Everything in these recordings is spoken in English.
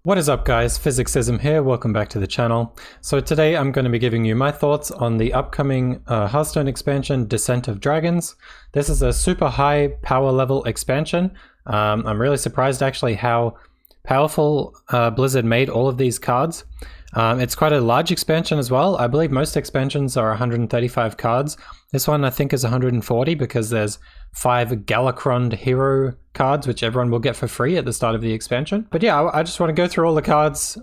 What is up guys, Physicsism here, welcome back to the channel. So today I'm going to be giving you my thoughts on the upcoming Hearthstone expansion, Descent of Dragons. This is a super high power level expansion. I'm really surprised actually how powerful Blizzard made all of these cards. It's quite a large expansion as well. I believe most expansions are 135 cards. This one I think is 140 because there's 5 Galakrond hero cards, which everyone will get for free at the start of the expansion. But yeah, I just want to go through all the cards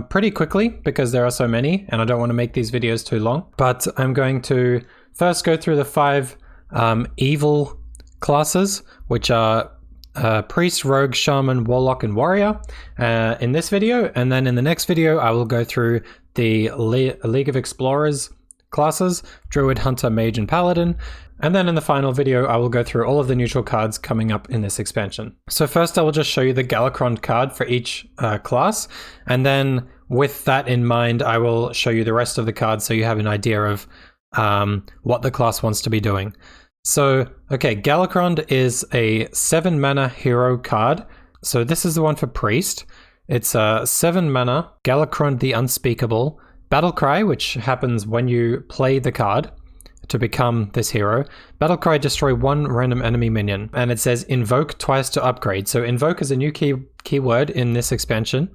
pretty quickly because there are so many and I don't want to make these videos too long. But I'm going to first go through the 5 evil classes, which are Priest, Rogue, Shaman, Warlock, and Warrior in this video. And then in the next video, I will go through the League of Explorers classes, Druid, Hunter, Mage, and Paladin. And then in the final video, I will go through all of the neutral cards coming up in this expansion. So first, I will just show you the Galakrond card for each class. And then with that in mind, I will show you the rest of the cards so you have an idea of what the class wants to be doing. So, okay, Galakrond is a 7 mana hero card. So this is the one for Priest. It's a 7 mana Galakrond the Unspeakable Battlecry, which happens when you play the card to become this hero. Battlecry, destroy 1 random enemy minion. And it says invoke twice to upgrade. So invoke is a new keyword in this expansion.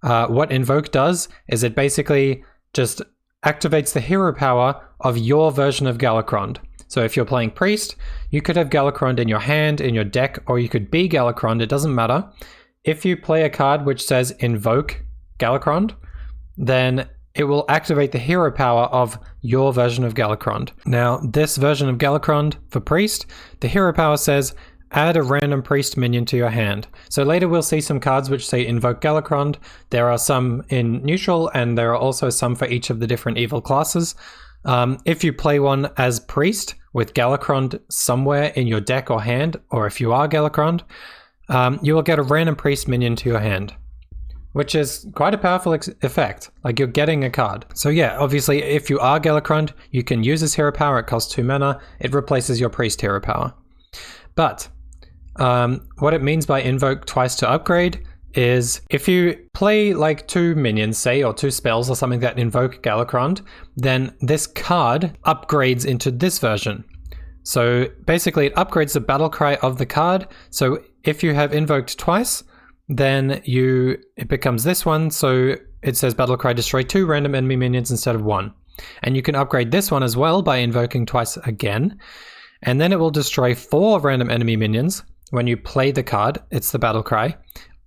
What invoke does is it basically just activates the hero power of your version of Galakrond. So if you're playing Priest, you could have Galakrond in your hand, in your deck, or you could be Galakrond, it doesn't matter. If you play a card which says invoke Galakrond, then it will activate the hero power of your version of Galakrond. Now, this version of Galakrond for Priest, the hero power says add a random Priest minion to your hand. So later we'll see some cards which say invoke Galakrond. There are some in neutral and there are also some for each of the different evil classes. If you play one as Priest with Galakrond somewhere in your deck or hand, or if you are Galakrond, you will get a random Priest minion to your hand, which is quite a powerful effect, like you're getting a card. So yeah, obviously if you are Galakrond, you can use this hero power, it costs 2 mana, it replaces your Priest hero power. But what it means by invoke twice to upgrade is if you play like 2 minions, say, or 2 spells or something that invoke Galakrond, then this card upgrades into this version. So basically it upgrades the battle cry of the card. So if you have invoked twice, then it becomes this one. So it says battle cry, destroy 2 random enemy minions instead of 1. And you can upgrade this one as well by invoking twice again. And then it will destroy 4 random enemy minions when you play the card. It's the battle cry.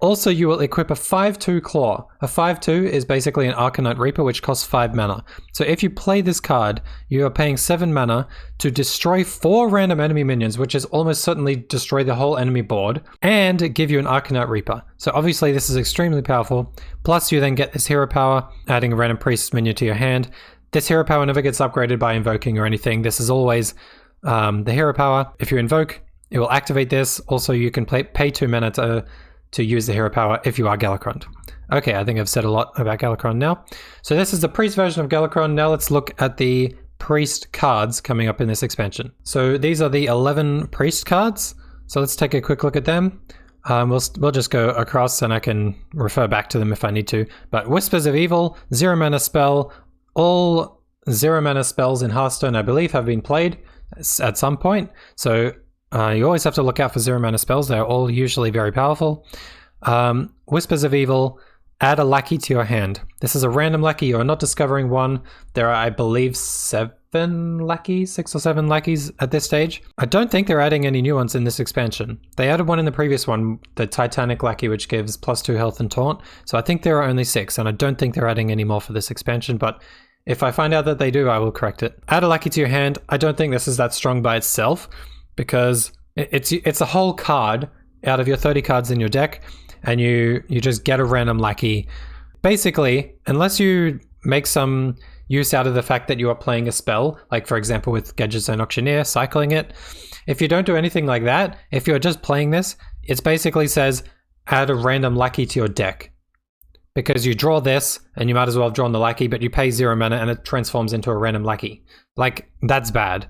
Also, you will equip a 5/2 Claw. A 5/2 is basically an Arcanite Reaper, which costs 5 mana. So if you play this card, you are paying 7 mana to destroy 4 random enemy minions, which is almost certainly destroy the whole enemy board, and give you an Arcanite Reaper. So obviously this is extremely powerful. Plus you then get this hero power, adding a random Priest minion to your hand. This hero power never gets upgraded by invoking or anything. This is always the hero power. If you invoke, it will activate this. Also, you can pay 2 mana to use the hero power if you are Galakrond. Okay, I think I've said a lot about Galakrond now. So this is the Priest version of Galakrond. Now let's look at the Priest cards coming up in this expansion. So these are the 11 Priest cards. So let's take a quick look at them. We'll just go across and I can refer back to them if I need to. But Whispers of Evil, 0 mana spell. All 0 mana spells in Hearthstone, I believe, have been played at some point. So you always have to look out for 0 mana spells. They're all usually very powerful. Whispers of Evil, add a lackey to your hand. This is a random lackey. You are not discovering one. There are, I believe, 7 lackeys, 6 or 7 lackeys at this stage. I don't think they're adding any new ones in this expansion. They added one in the previous one, the Titanic lackey, which gives +2 health and taunt. So I think there are only 6, and I don't think they're adding any more for this expansion, but if I find out that they do, I will correct it. Add a lackey to your hand. I don't think this is that strong by itself, because it's a whole card out of your 30 cards in your deck, and you just get a random lackey. Basically, unless you make some use out of the fact that you are playing a spell, like for example with Gadget Zone Auctioneer, cycling it, if you don't do anything like that, if you're just playing this, it basically says add a random lackey to your deck. Because you draw this, and you might as well have drawn the lackey, but you pay 0 mana and it transforms into a random lackey. Like, that's bad.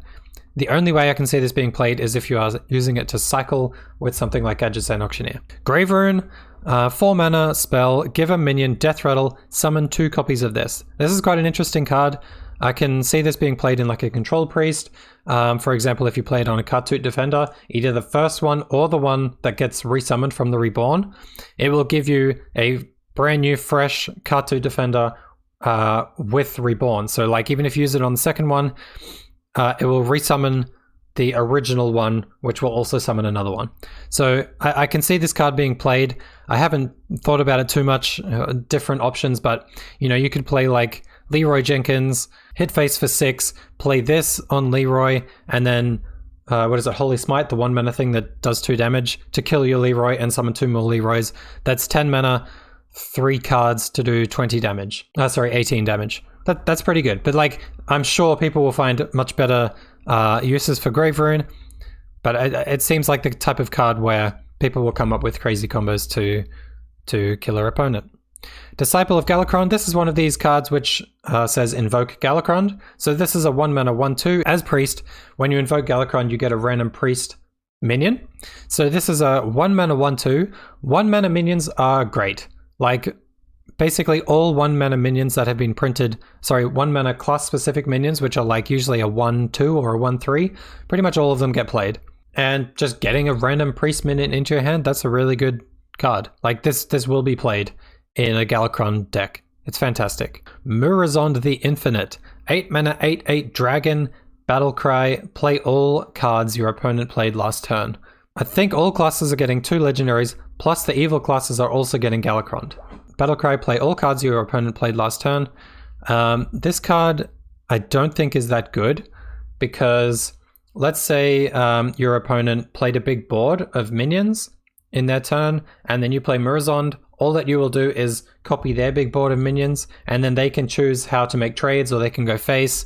The only way I can see this being played is if you are using it to cycle with something like Gadget Zone Auctioneer. Grave Rune, 4 mana spell, give a minion death rattle, summon 2 copies of this. This is quite an interesting card. I can see this being played in like a control priest. For example, if you play it on a Kartut defender, either the first one or the one that gets resummoned from the reborn, it will give you a brand new fresh Kartut defender with reborn. So like even if you use it on the second one, it will resummon the original one, which will also summon another one. So I can see this card being played. I haven't thought about it too much, different options, but you know, you could play like Leroy Jenkins, hit face for 6, play this on Leroy, and then what is it, Holy Smite, the 1 mana thing that does 2 damage to kill your Leroy and summon 2 more Leroys. That's 10 mana, 3 cards to do 20 damage. 18 damage. That's pretty good. But like, I'm sure people will find much better uses for Grave Rune, but it seems like the type of card where people will come up with crazy combos to kill their opponent. Disciple of Galakron, this is one of these cards which says invoke Galakron. So this is a 1 mana 1/2. As priest, when you invoke Galakron, you get a random priest minion. So this is a 1 mana 1/2. 1 mana minions are great. Like basically all 1 mana minions that have been printed, 1 mana class specific minions, which are like usually a 1/2 or a 1/3, pretty much all of them get played. And just getting a random priest minion into your hand, that's a really good card. Like this will be played in a Galakron deck. It's fantastic. Murazond the Infinite, 8 mana 8/8 dragon, battle cry, play all cards your opponent played last turn. I think all classes are getting 2 legendaries, plus the evil classes are also getting Galakron. Battlecry, play all cards your opponent played last turn. This card I don't think is that good, because let's say your opponent played a big board of minions in their turn, and then you play Murazond. All that you will do is copy their big board of minions, and then they can choose how to make trades, or they can go face.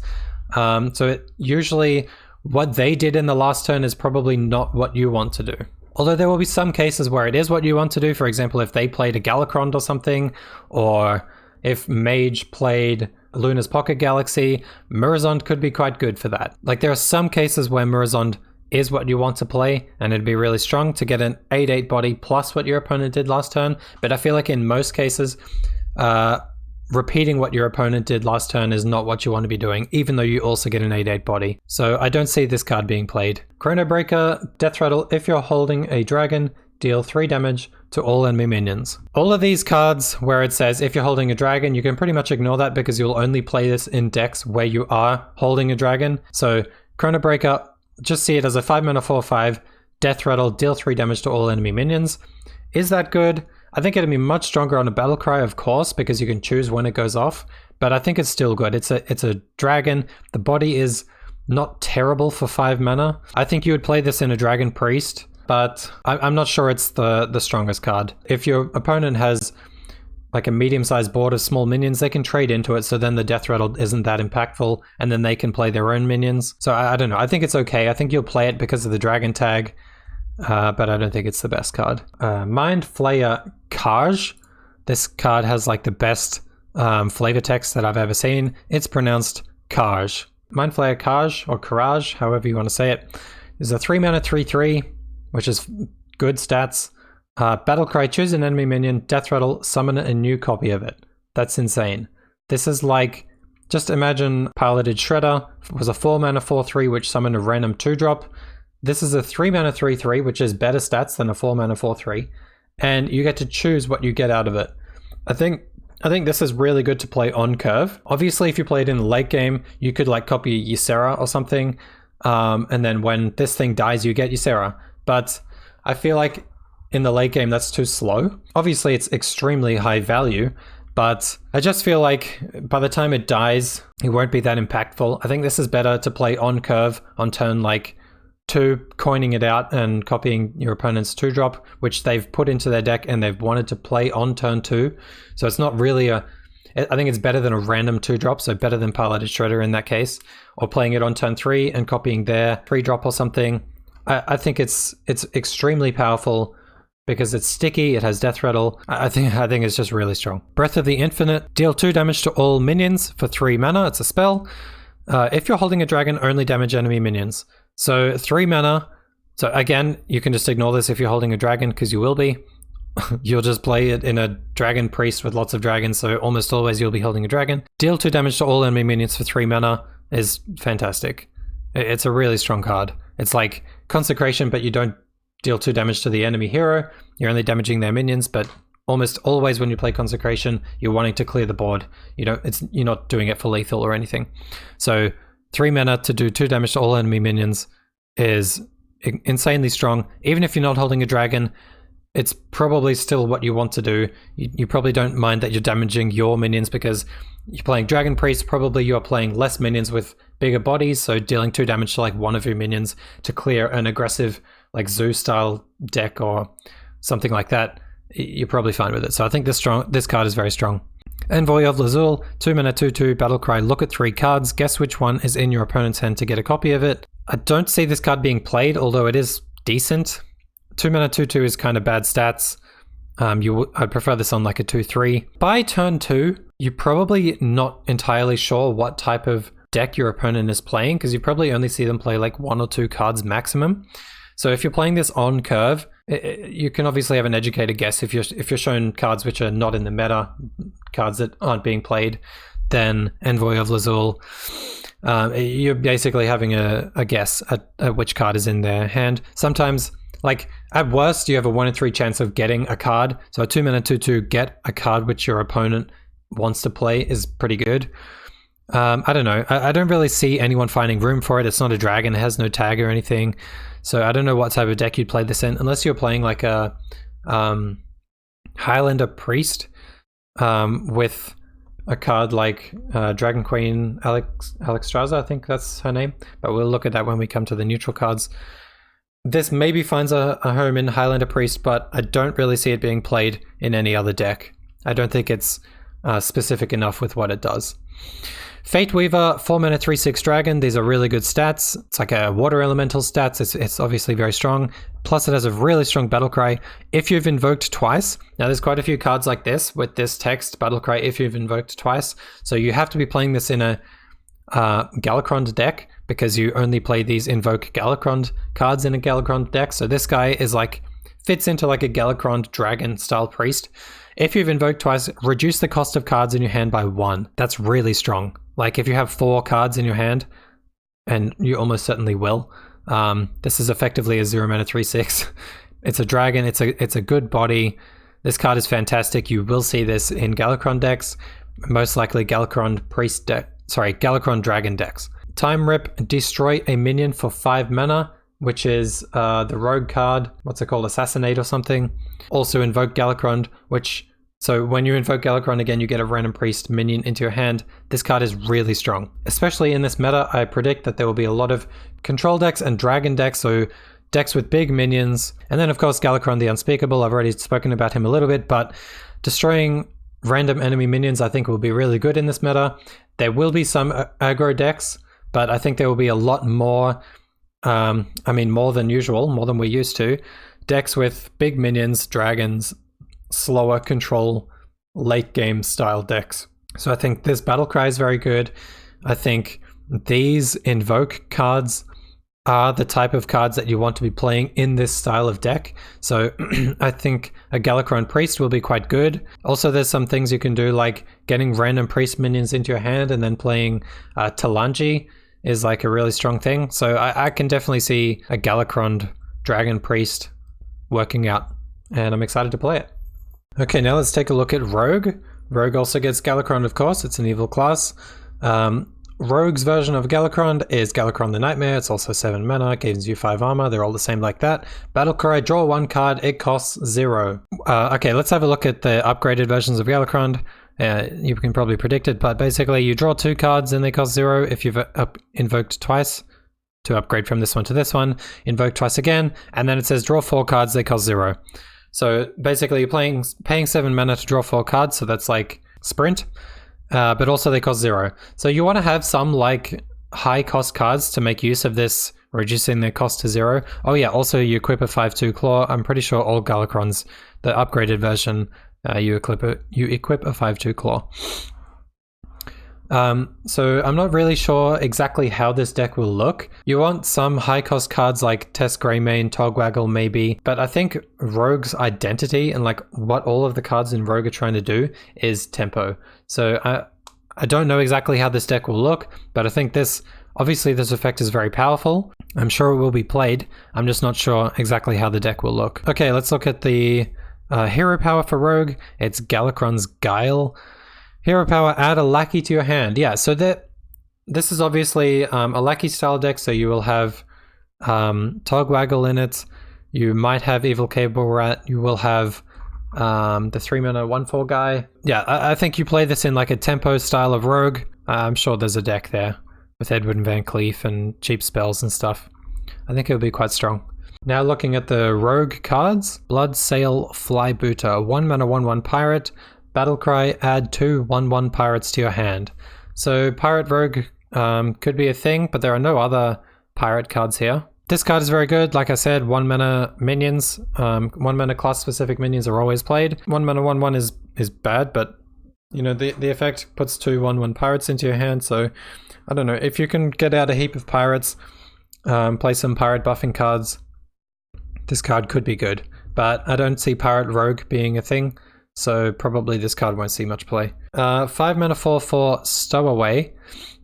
So usually what they did in the last turn is probably not what you want to do. Although there will be some cases where it is what you want to do. For example, if they played a Galakron or something, or if Mage played Luna's Pocket Galaxy, Murazond could be quite good for that. Like there are some cases where Murazond is what you want to play, and it'd be really strong to get an 8/8 body plus what your opponent did last turn. But I feel like in most cases, repeating what your opponent did last turn is not what you want to be doing, even though you also get an 8/8 body. So I don't see this card being played. Chrono Breaker, Death Rattle, if you're holding a dragon, deal 3 damage to all enemy minions. All of these cards where it says if you're holding a dragon, you can pretty much ignore that, because you'll only play this in decks where you are holding a dragon. So Chrono Breaker, just see it as a 5 mana 4/5, Death Rattle, deal 3 damage to all enemy minions. Is that good? I think it'd be much stronger on a Battle Cry, of course, because you can choose when it goes off, but I think it's still good. It's a dragon. The body is not terrible for 5 mana. I think you would play this in a Dragon Priest, but I'm not sure it's the strongest card. If your opponent has like a medium-sized board of small minions, they can trade into it, so then the Death Rattle isn't that impactful, and then they can play their own minions. So I don't know. I think it's okay. I think you'll play it because of the dragon tag, but I don't think it's the best card. Mind Flayer Kaj. This card has like the best flavor text that I've ever seen. It's pronounced Kaj. Mind Flayer Kaj, or Karaj, however you want to say it, is a 3 mana 3/3, which is good stats. Battlecry, choose an enemy minion, Death Rattle, summon a new copy of it. That's insane. This is like, just imagine Piloted Shredder was a 4 mana 4/3 which summoned a random 2-drop. This is a 3 mana 3/3 which is better stats than a 4 mana 4/3, and you get to choose what you get out of it. I think this is really good to play on curve. Obviously, if you play it in the late game, you could like copy Ysera or something, and then when this thing dies, you get Ysera. But I feel like in the late game, that's too slow. Obviously, it's extremely high value, but I just feel like by the time it dies, it won't be that impactful. I think this is better to play on curve on turn like 2, coining it out and copying your opponent's 2-drop, which they've put into their deck and they've wanted to play on turn 2. So it's not really I think it's better than a random 2-drop, so better than Piloted Shredder in that case, or playing it on turn 3 and copying their 3-drop or something. I think it's extremely powerful, because it's sticky, it has Death Rattle. I think it's just really strong. Breath of the Infinite, deal 2 damage to all minions for 3 mana, it's a spell. If you're holding a dragon, only damage enemy minions. So 3 mana, so again, you can just ignore this if you're holding a dragon, because you will be. you'll just play it in a dragon priest with lots of dragons, so almost always you'll be holding a dragon. Deal 2 damage to all enemy minions for 3 mana is fantastic. It's a really strong card. It's like Consecration, but you don't deal 2 damage to the enemy hero. You're only damaging their minions, but almost always when you play Consecration, you're wanting to clear the board. You're not doing it for lethal or anything. So 3 mana to do 2 damage to all enemy minions is insanely strong. Even if you're not holding a dragon, it's probably still what you want to do. You probably don't mind that you're damaging your minions because you're playing Dragon Priest. Probably you're playing less minions with bigger bodies, so dealing 2 damage to like one of your minions to clear an aggressive like Zoo style deck or something like that, you're probably fine with it. So I think this card is very strong. Envoy of Lazul, 2 mana 2/2, Battlecry, look at 3 cards, guess which one is in your opponent's hand to get a copy of it. I don't see this card being played, although it is decent. 2 mana 2/2 is kind of bad stats. I'd prefer this on like a 2/3. By turn 2, you're probably not entirely sure what type of deck your opponent is playing, because you probably only see them play like 1 or 2 cards maximum. So if you're playing this on curve, you can obviously have an educated guess. If you're shown cards which are not in the meta, cards that aren't being played, then Envoy of Lazul, you're basically having a guess at which card is in their hand. Sometimes, like at worst, you have a 1 in 3 chance of getting a card. So a 2 mana 2/2, get a card which your opponent wants to play is pretty good. I don't know. I don't really see anyone finding room for it. It's not a dragon. It has no tag or anything. So I don't know what type of deck you'd play this in, unless you're playing like a Highlander Priest with a card like Dragon Queen Alexstrasza, I think that's her name. But we'll look at that when we come to the neutral cards. This maybe finds a home in Highlander Priest, but I don't really see it being played in any other deck. I don't think it's specific enough with what it does. Fate Weaver, 4 mana 3/6 dragon. These are really good stats. It's like a water elemental stats. It's obviously very strong. Plus it has a really strong battle cry if you've invoked twice. Now there's quite a few cards like this with this text, battle cry if you've invoked twice. So you have to be playing this in a Galakrond deck, because you only play these invoke Galakrond cards in a Galakrond deck. So this guy is like, fits into like a Galakrond dragon style priest. If you've invoked twice, reduce the cost of cards in your hand by 1. That's really strong. Like if you have 4 cards in your hand, and you almost certainly will, this is effectively a 0 mana 3/6. It's a dragon, it's a good body. This card is fantastic. You will see this in Galakrond decks, most likely Galakrond priest deck. Sorry, Galakrond dragon decks. Time Rip, destroy a minion for 5 mana, which is the rogue card. What's it called? Assassinate or something. Also invoke Galakrond, so when you invoke Galakrond again, you get a random priest minion into your hand. This card is really strong. Especially in this meta, I predict that there will be a lot of control decks and dragon decks, so decks with big minions. And then of course Galakrond the Unspeakable, I've already spoken about him a little bit, but destroying random enemy minions I think will be really good in this meta. There will be some aggro decks, but I think there will be a lot more, more than usual, more than we're used to. Decks with big minions, dragons, slower control, late game style decks. So I think this battle cry is very good. I think these invoke cards are the type of cards that you want to be playing in this style of deck. So I think a Galakrond Priest will be quite good. Also, there's some things you can do, like getting random priest minions into your hand and then playing Talanji is like a really strong thing. So I can definitely see a Galakrond Dragon Priest working out, and I'm excited to play it. Okay, now let's take a look at Rogue. Rogue also gets Galakrond, of course. It's an evil class. Rogue's version of Galakrond is Galakrond the Nightmare. It's also 7 mana, gives you 5 armor. They're all the same like that. Battlecry, draw 1 card. It costs 0. Okay, let's have a look at the upgraded versions of Galakrond. You can probably predict it, but basically you draw 2 cards and they cost 0 if you've invoked twice to upgrade from this one to this one. Invoke twice again, and then it says draw 4 cards, they cost 0. So basically you're paying 7 mana to draw 4 cards, so that's like sprint, but also they cost 0. So you want to have some like high cost cards to make use of this, reducing their cost to 0. Oh yeah, also you equip a 5/2 claw. I'm pretty sure all Galakronds, the upgraded version, you equip a 5/2 claw. So I'm not really sure exactly how this deck will look. You want some high cost cards like Test Greymane, Togwaggle maybe, but I think Rogue's identity and like what all of the cards in Rogue are trying to do is tempo. So I don't know exactly how this deck will look, but I think obviously this effect is very powerful. I'm sure it will be played. I'm just not sure exactly how the deck will look. Okay, let's look at the hero power for Rogue. It's Galakron's Guile. Hero power, add a lackey to your hand. Yeah, so this is obviously a lackey style deck, so you will have Togwaggle in it. You might have Evil Cable Rat. You will have the 3-mana 1/4 guy. Yeah, I think you play this in like a tempo style of Rogue. I'm sure there's a deck there with Edward and Van Cleef and cheap spells and stuff. I think it would be quite strong. Now looking at the Rogue cards. Bloodsail Flybooter, 1-mana 1/1 pirate. Battlecry, add 2 1/1 pirates to your hand. So Pirate Rogue could be a thing, but there are no other pirate cards here. This card is very good. Like I said, 1-mana minions, 1-mana class specific minions are always played. 1-mana 1/1 is bad, but you know, the effect puts 2 1/1 pirates into your hand, so I don't know. If you can get out a heap of pirates, play some pirate buffing cards, this card could be good. But I don't see Pirate Rogue being a thing, so probably this card won't see much play. 5-mana 4/4 Stowaway.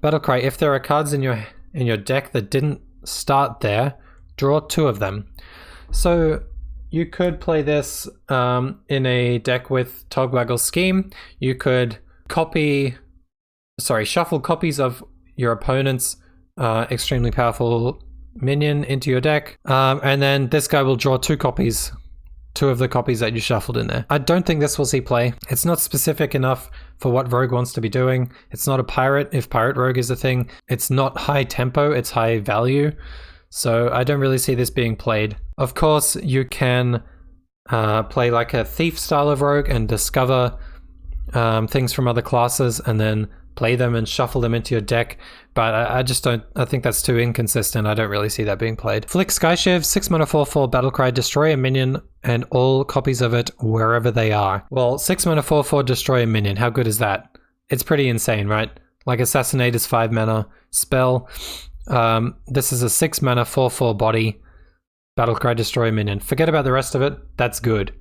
Battlecry, if there are cards in your deck that didn't start there, draw 2 of them. So you could play this in a deck with Togwaggle Scheme. You could shuffle copies of your opponent's extremely powerful minion into your deck, and then this guy will draw 2 of the copies that you shuffled in there. I don't think this will see play. It's not specific enough for what Rogue wants to be doing. It's not a pirate, if Pirate Rogue is a thing. It's not high tempo, it's high value. So I don't really see this being played. Of course, you can play like a thief style of Rogue and discover things from other classes and then play them and shuffle them into your deck, but I think that's too inconsistent. I don't really see that being played. Flick Skyshiv, 6-mana 4/4 Battlecry, destroy a minion and all copies of it wherever they are. Well, 6-mana 4/4 destroy a minion, how good is that? It's pretty insane, right? Like Assassinate is 5-mana spell. This is a 6-mana 4/4 body, Battlecry, destroy a minion. Forget about the rest of it, that's good.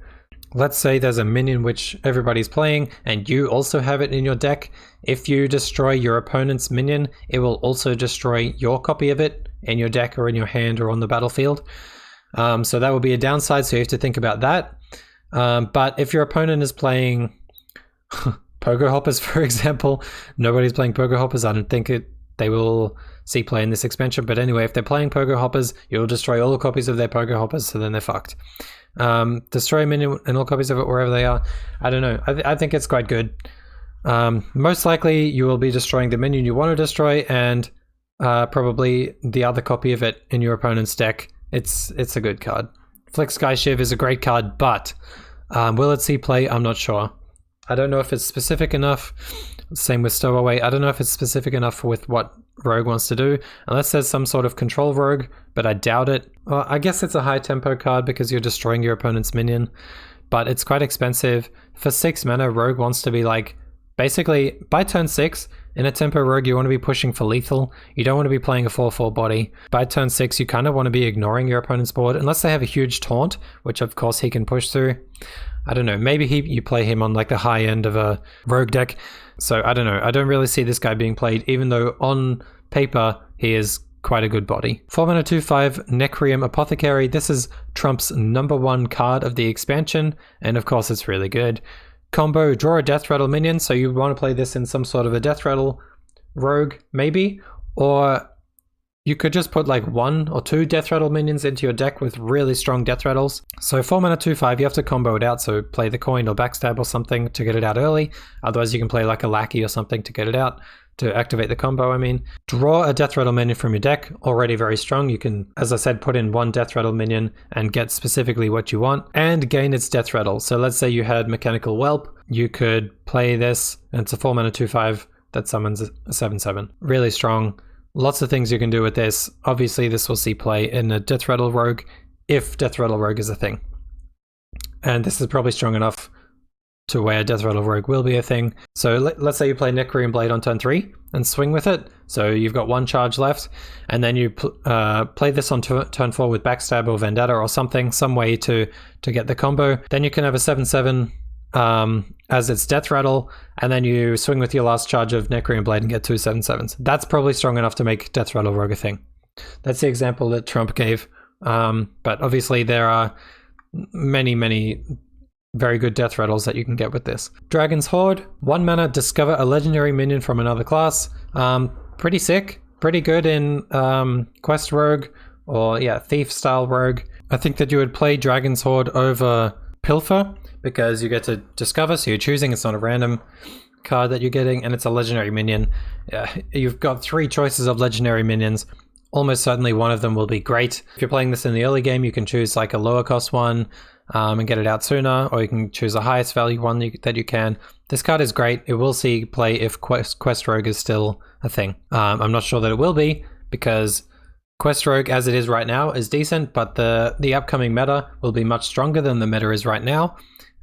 Let's say there's a minion which everybody's playing and you also have it in your deck. If you destroy your opponent's minion, it will also destroy your copy of it in your deck or in your hand or on the battlefield. So that will be a downside, so you have to think about that. But if your opponent is playing Pogo Hoppers, for example, nobody's playing Pogo Hoppers, I don't think they will see play in this expansion. But anyway, if they're playing Pogo Hoppers, you'll destroy all the copies of their Pogo Hoppers, so then they're fucked. Destroy a minion and all copies of it wherever they are. I don't know. I think it's quite good. Most likely you will be destroying the minion you want to destroy and probably the other copy of it in your opponent's deck. It's a good card. Flick Skyshiv is a great card, but will it see play? I'm not sure. I don't know if it's specific enough. Same with Stowaway. I don't know if it's specific enough with what Rogue wants to do, unless there's some sort of control Rogue, but I doubt it. Well, I guess it's a high tempo card because you're destroying your opponent's minion, but it's quite expensive. For 6 mana, Rogue wants to be like, basically, by turn 6, in a tempo Rogue, you want to be pushing for lethal. You don't want to be playing a 4/4 body. By turn 6, you kind of want to be ignoring your opponent's board, unless they have a huge taunt, which of course he can push through. I don't know, maybe you play him on like the high end of a Rogue deck. So I don't know, I don't really see this guy being played, even though on paper he is quite a good body. 4-mana 2/5 Necrium Apothecary. This is Trump's #1 card of the expansion, and of course it's really good. Combo, draw a Death Rattle minion, so you want to play this in some sort of a Death Rattle Rogue, maybe? Or you could just put like 1 or 2 Death Rattle minions into your deck with really strong Death Rattles. So 4-mana 2/5, you have to combo it out, so play the coin or backstab or something to get it out early. Otherwise you can play like a lackey or something to get it out, to activate the combo, I mean. Draw a Death Rattle minion from your deck, already very strong. You can, as I said, put in 1 Death Rattle minion and get specifically what you want, and gain its Death Rattle. So let's say you had Mechanical Whelp, you could play this, and it's a 4-mana 2/5 that summons a 7/7. Really strong. Lots of things you can do with this. Obviously this will see play in a Death Rattle Rogue, if Death Rattle Rogue is a thing. And this is probably strong enough to where Death Rattle Rogue will be a thing. So let's say you play Necrorean Blade on turn 3 and swing with it. So you've got 1 charge left, and then you play this on turn 4 with Backstab or Vendetta or something, some way to get the combo. Then you can have a 7/7 as its Death Rattle, and then you swing with your last charge of Necrorean Blade and get 2 7/7s. That's probably strong enough to make Death Rattle Rogue a thing. That's the example that Trump gave. But obviously there are many very good Death Rattles that you can get with this. Dragon's Horde, 1 mana, discover a legendary minion from another class. Pretty sick, pretty good in Quest Rogue, or yeah, Thief style Rogue. I think that you would play Dragon's Horde over Pilfer, because you get to discover, so you're choosing, it's not a random card that you're getting, and it's a legendary minion. You've got 3 choices of legendary minions. Almost certainly one of them will be great. If you're playing this in the early game, you can choose like a lower cost one and get it out sooner, or you can choose the highest value one that you can. This card is great. It will see play if Quest Rogue is still a thing. I'm not sure that it will be, because Quest Rogue as it is right now is decent, but the upcoming meta will be much stronger than the meta is right now.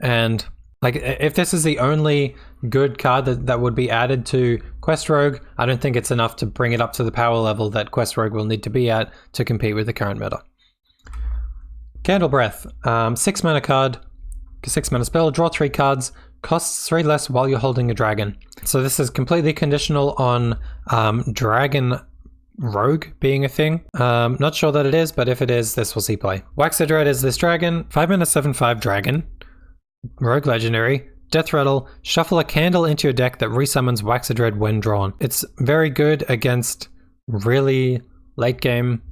And like, if this is the only good card that would be added to Quest Rogue, I don't think it's enough to bring it up to the power level that Quest Rogue will need to be at to compete with the current meta. Candle Breath, 6 mana card, 6 mana spell, draw 3 cards, costs 3 less while you're holding a dragon. So this is completely conditional on Dragon Rogue being a thing. Not sure that it is, but if it is, this will see play. Waxadread is this dragon, 5 mana 7/5 dragon, Rogue Legendary, Death Rattle, shuffle a candle into your deck that resummons Waxadread when drawn. It's very good against really late game,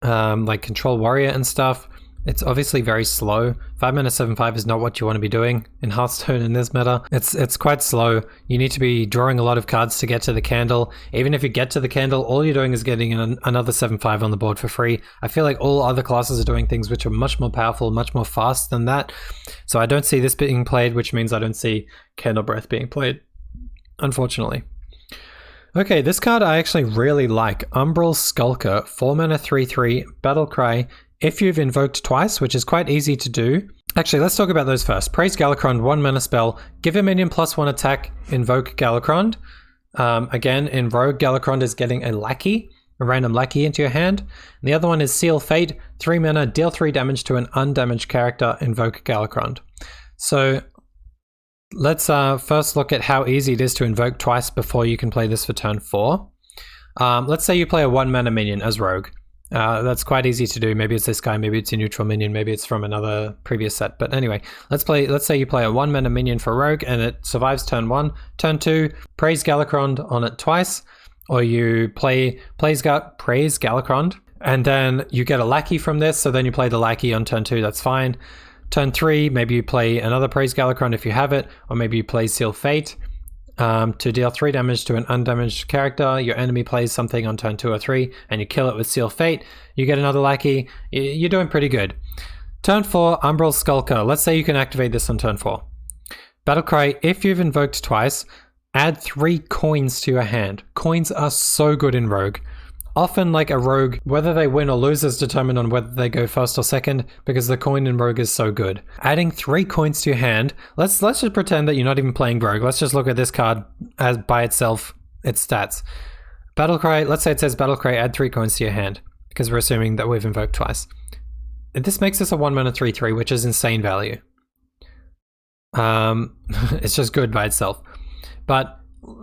like Control Warrior and stuff. It's obviously very slow. 5 mana 7/5 is not what you want to be doing in Hearthstone in this meta. It's quite slow. You need to be drawing a lot of cards to get to the candle. Even if you get to the candle, all you're doing is getting another 7/5 on the board for free. I feel like all other classes are doing things which are much more powerful, much more fast than that. So I don't see this being played, which means I don't see Candle Breath being played, unfortunately. Okay, this card I actually really like. Umbral Skulker, 4 mana 3/3, Battle Cry. If you've invoked twice, which is quite easy to do. Actually, let's talk about those first. Praise Galakron, 1 mana spell. Give a minion +1 attack, invoke Galakron. Again, in Rogue, Galakron is getting a lackey, a random lackey into your hand. And the other one is Seal Fate, 3 mana, deal 3 damage to an undamaged character, invoke Galakron. So let's first look at how easy it is to invoke twice before you can play this for turn 4. Let's say you play a 1 mana minion as Rogue. That's quite easy to do. Maybe it's this guy, maybe it's a neutral minion, maybe it's from another previous set. But anyway, let's say you play a 1 mana minion for Rogue and it survives turn 1. Turn 2, praise Galakron on it twice, or you praise Galakron, and then you get a lackey from this, so then you play the lackey on turn 2, that's fine. Turn 3, maybe you play another praise Galakron if you have it, or maybe you play Seal Fate. To deal 3 damage to an undamaged character, your enemy plays something on turn 2 or 3, and you kill it with Seal Fate, you get another lackey. You're doing pretty good. Turn 4, Umbral Skulker. Let's say you can activate this on turn 4. Battlecry, if you've invoked twice, add 3 coins to your hand. Coins are so good in Rogue. Often, like a Rogue, whether they win or lose is determined on whether they go first or second, because the coin in Rogue is so good. Adding 3 coins to your hand, let's just pretend that you're not even playing Rogue. Let's just look at this card as by itself, its stats. Battlecry, let's say it says Battlecry, add 3 coins to your hand, because we're assuming that we've invoked twice. This makes this a 1 mana 3/3, which is insane value. It's just good by itself. But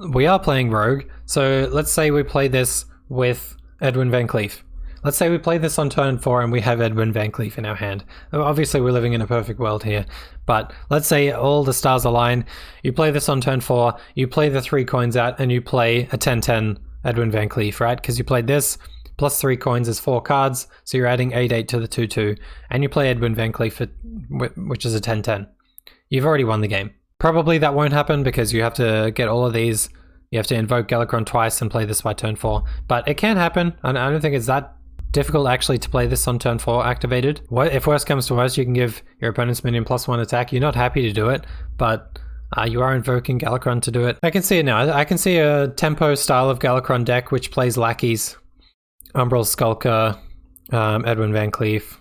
we are playing Rogue, so let's say we play this with Edwin Van Cleef. Let's say we play this on turn 4 and we have Edwin Van Cleef in our hand. Obviously we're living in a perfect world here, but let's say all the stars align. You play this on turn 4, you play the 3 coins out, and you play a 10/10 Edwin Van Cleef, right? Because you played this, plus 3 coins is 4 cards, so you're adding 8/8 to the 2/2, and you play Edwin Van Cleef, which is a 10/10. You've already won the game. Probably that won't happen because you have to get all of these. You have to invoke Galakron twice and play this by turn 4. But it can happen, and I don't think it's that difficult actually to play this on turn 4 activated. If worst comes to worst, you can give your opponent's minion +1 attack. You're not happy to do it, but you are invoking Galakron to do it. I can see it now. I can see a tempo style of Galakron deck which plays lackeys, Umbral Skulker, Edwin Van Cleef.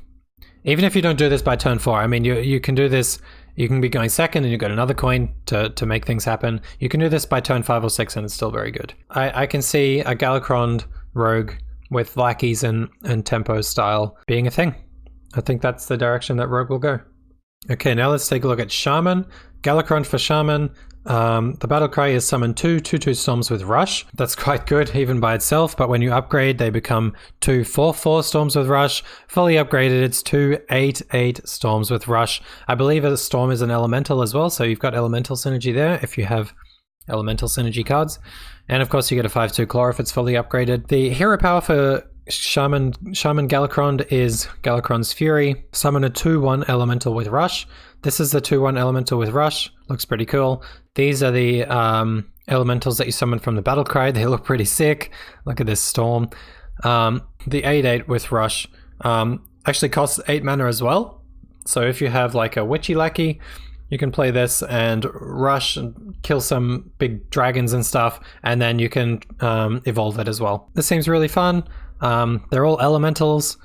Even if you don't do this by turn 4, I mean, you can do this You can be going second and you've got another coin to make things happen. You can do this by turn 5 or 6 and it's still very good. I can see a Galakron rogue with lackeys and tempo style being a thing. I think that's the direction that rogue will go. Okay, now let's take a look at Shaman. Galakron for Shaman. The battle cry is summon 2/2/2 storms with rush. That's quite good even by itself, but when you upgrade they become 2/4/4 storms with rush. Fully upgraded it's 2/8/8 storms with rush. I believe a storm is an elemental as well, so you've got elemental synergy there if you have elemental synergy cards. And of course you get a 5/2 claw if it's fully upgraded. The hero power for Shaman Galakron is Galakron's Fury. Summon a 2/1 elemental with rush. This is the 2/1 elemental with rush. Looks pretty cool. These are the elementals that you summon from the battle cry. They look pretty sick. Look at this storm. The 8/8 with rush actually costs 8 mana as well. So if you have like a witchy lackey, you can play this and rush and kill some big dragons and stuff, and then you can evolve it as well. This seems really fun. They're all elementals.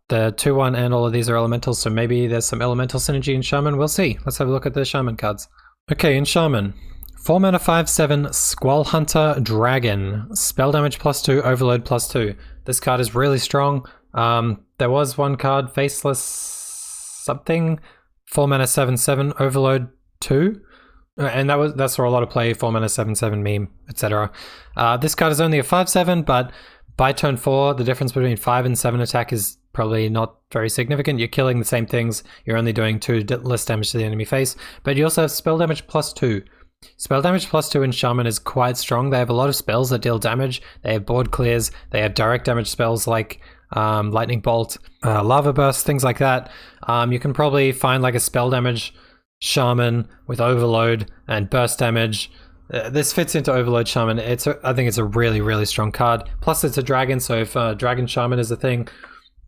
The 2/1 and all of these are elementals, so maybe there's some elemental synergy in Shaman. We'll see. Let's have a look at the Shaman cards. Okay, in Shaman, 4 mana 5/7 Squall Hunter Dragon. Spell damage +2, overload +2. This card is really strong. There was one card, Faceless something, 4 mana 7/7 overload 2. And that's for a lot of play, 4 mana 7/7 meme, etc. This card is only a 5/7, but by turn 4, the difference between 5 and 7 attack is probably not very significant. You're killing the same things. You're only doing 2 less damage to the enemy face. But you also have spell damage +2. Spell damage +2 in Shaman is quite strong. They have a lot of spells that deal damage. They have board clears. They have direct damage spells like Lightning Bolt, Lava Burst, things like that. You can probably find like a spell damage Shaman with overload and burst damage. This fits into Overload Shaman. I think it's a really, really strong card. Plus it's a dragon, so if Dragon Shaman is a thing,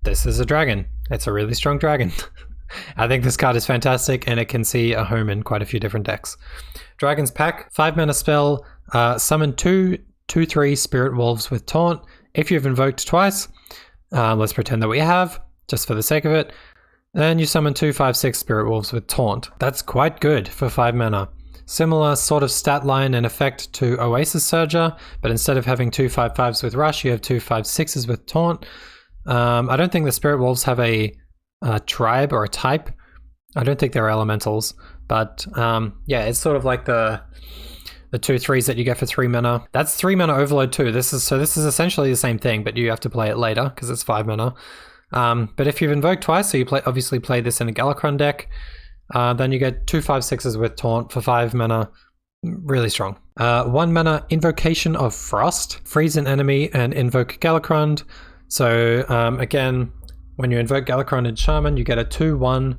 this is a dragon. It's a really strong dragon. I think this card is fantastic and it can see a home in quite a few different decks. Dragon's Pack, 5 mana spell, summon 2/3 Spirit Wolves with Taunt. If you've invoked twice, let's pretend that we have, just for the sake of it, then you summon 2/5/6 Spirit Wolves with Taunt. That's quite good for 5 mana. Similar sort of stat line and effect to Oasis Surger, but instead of having 2/5/5s with Rush, you have 2/5/6s with Taunt. I don't think the Spirit Wolves have a tribe or a type. I don't think they're elementals, but yeah, it's sort of like the 2/3s that you get for 3 mana. That's 3 mana overload too. This is essentially the same thing, but you have to play it later because it's 5 mana. But if you've invoked twice, so you obviously play this in a Galakron deck, then you get 2/5/6s with Taunt for 5 mana. Really strong. 1 mana Invocation of Frost. Freeze an enemy and invoke Galakron. So again, when you invoke Galakron in Shaman, you get a 2/1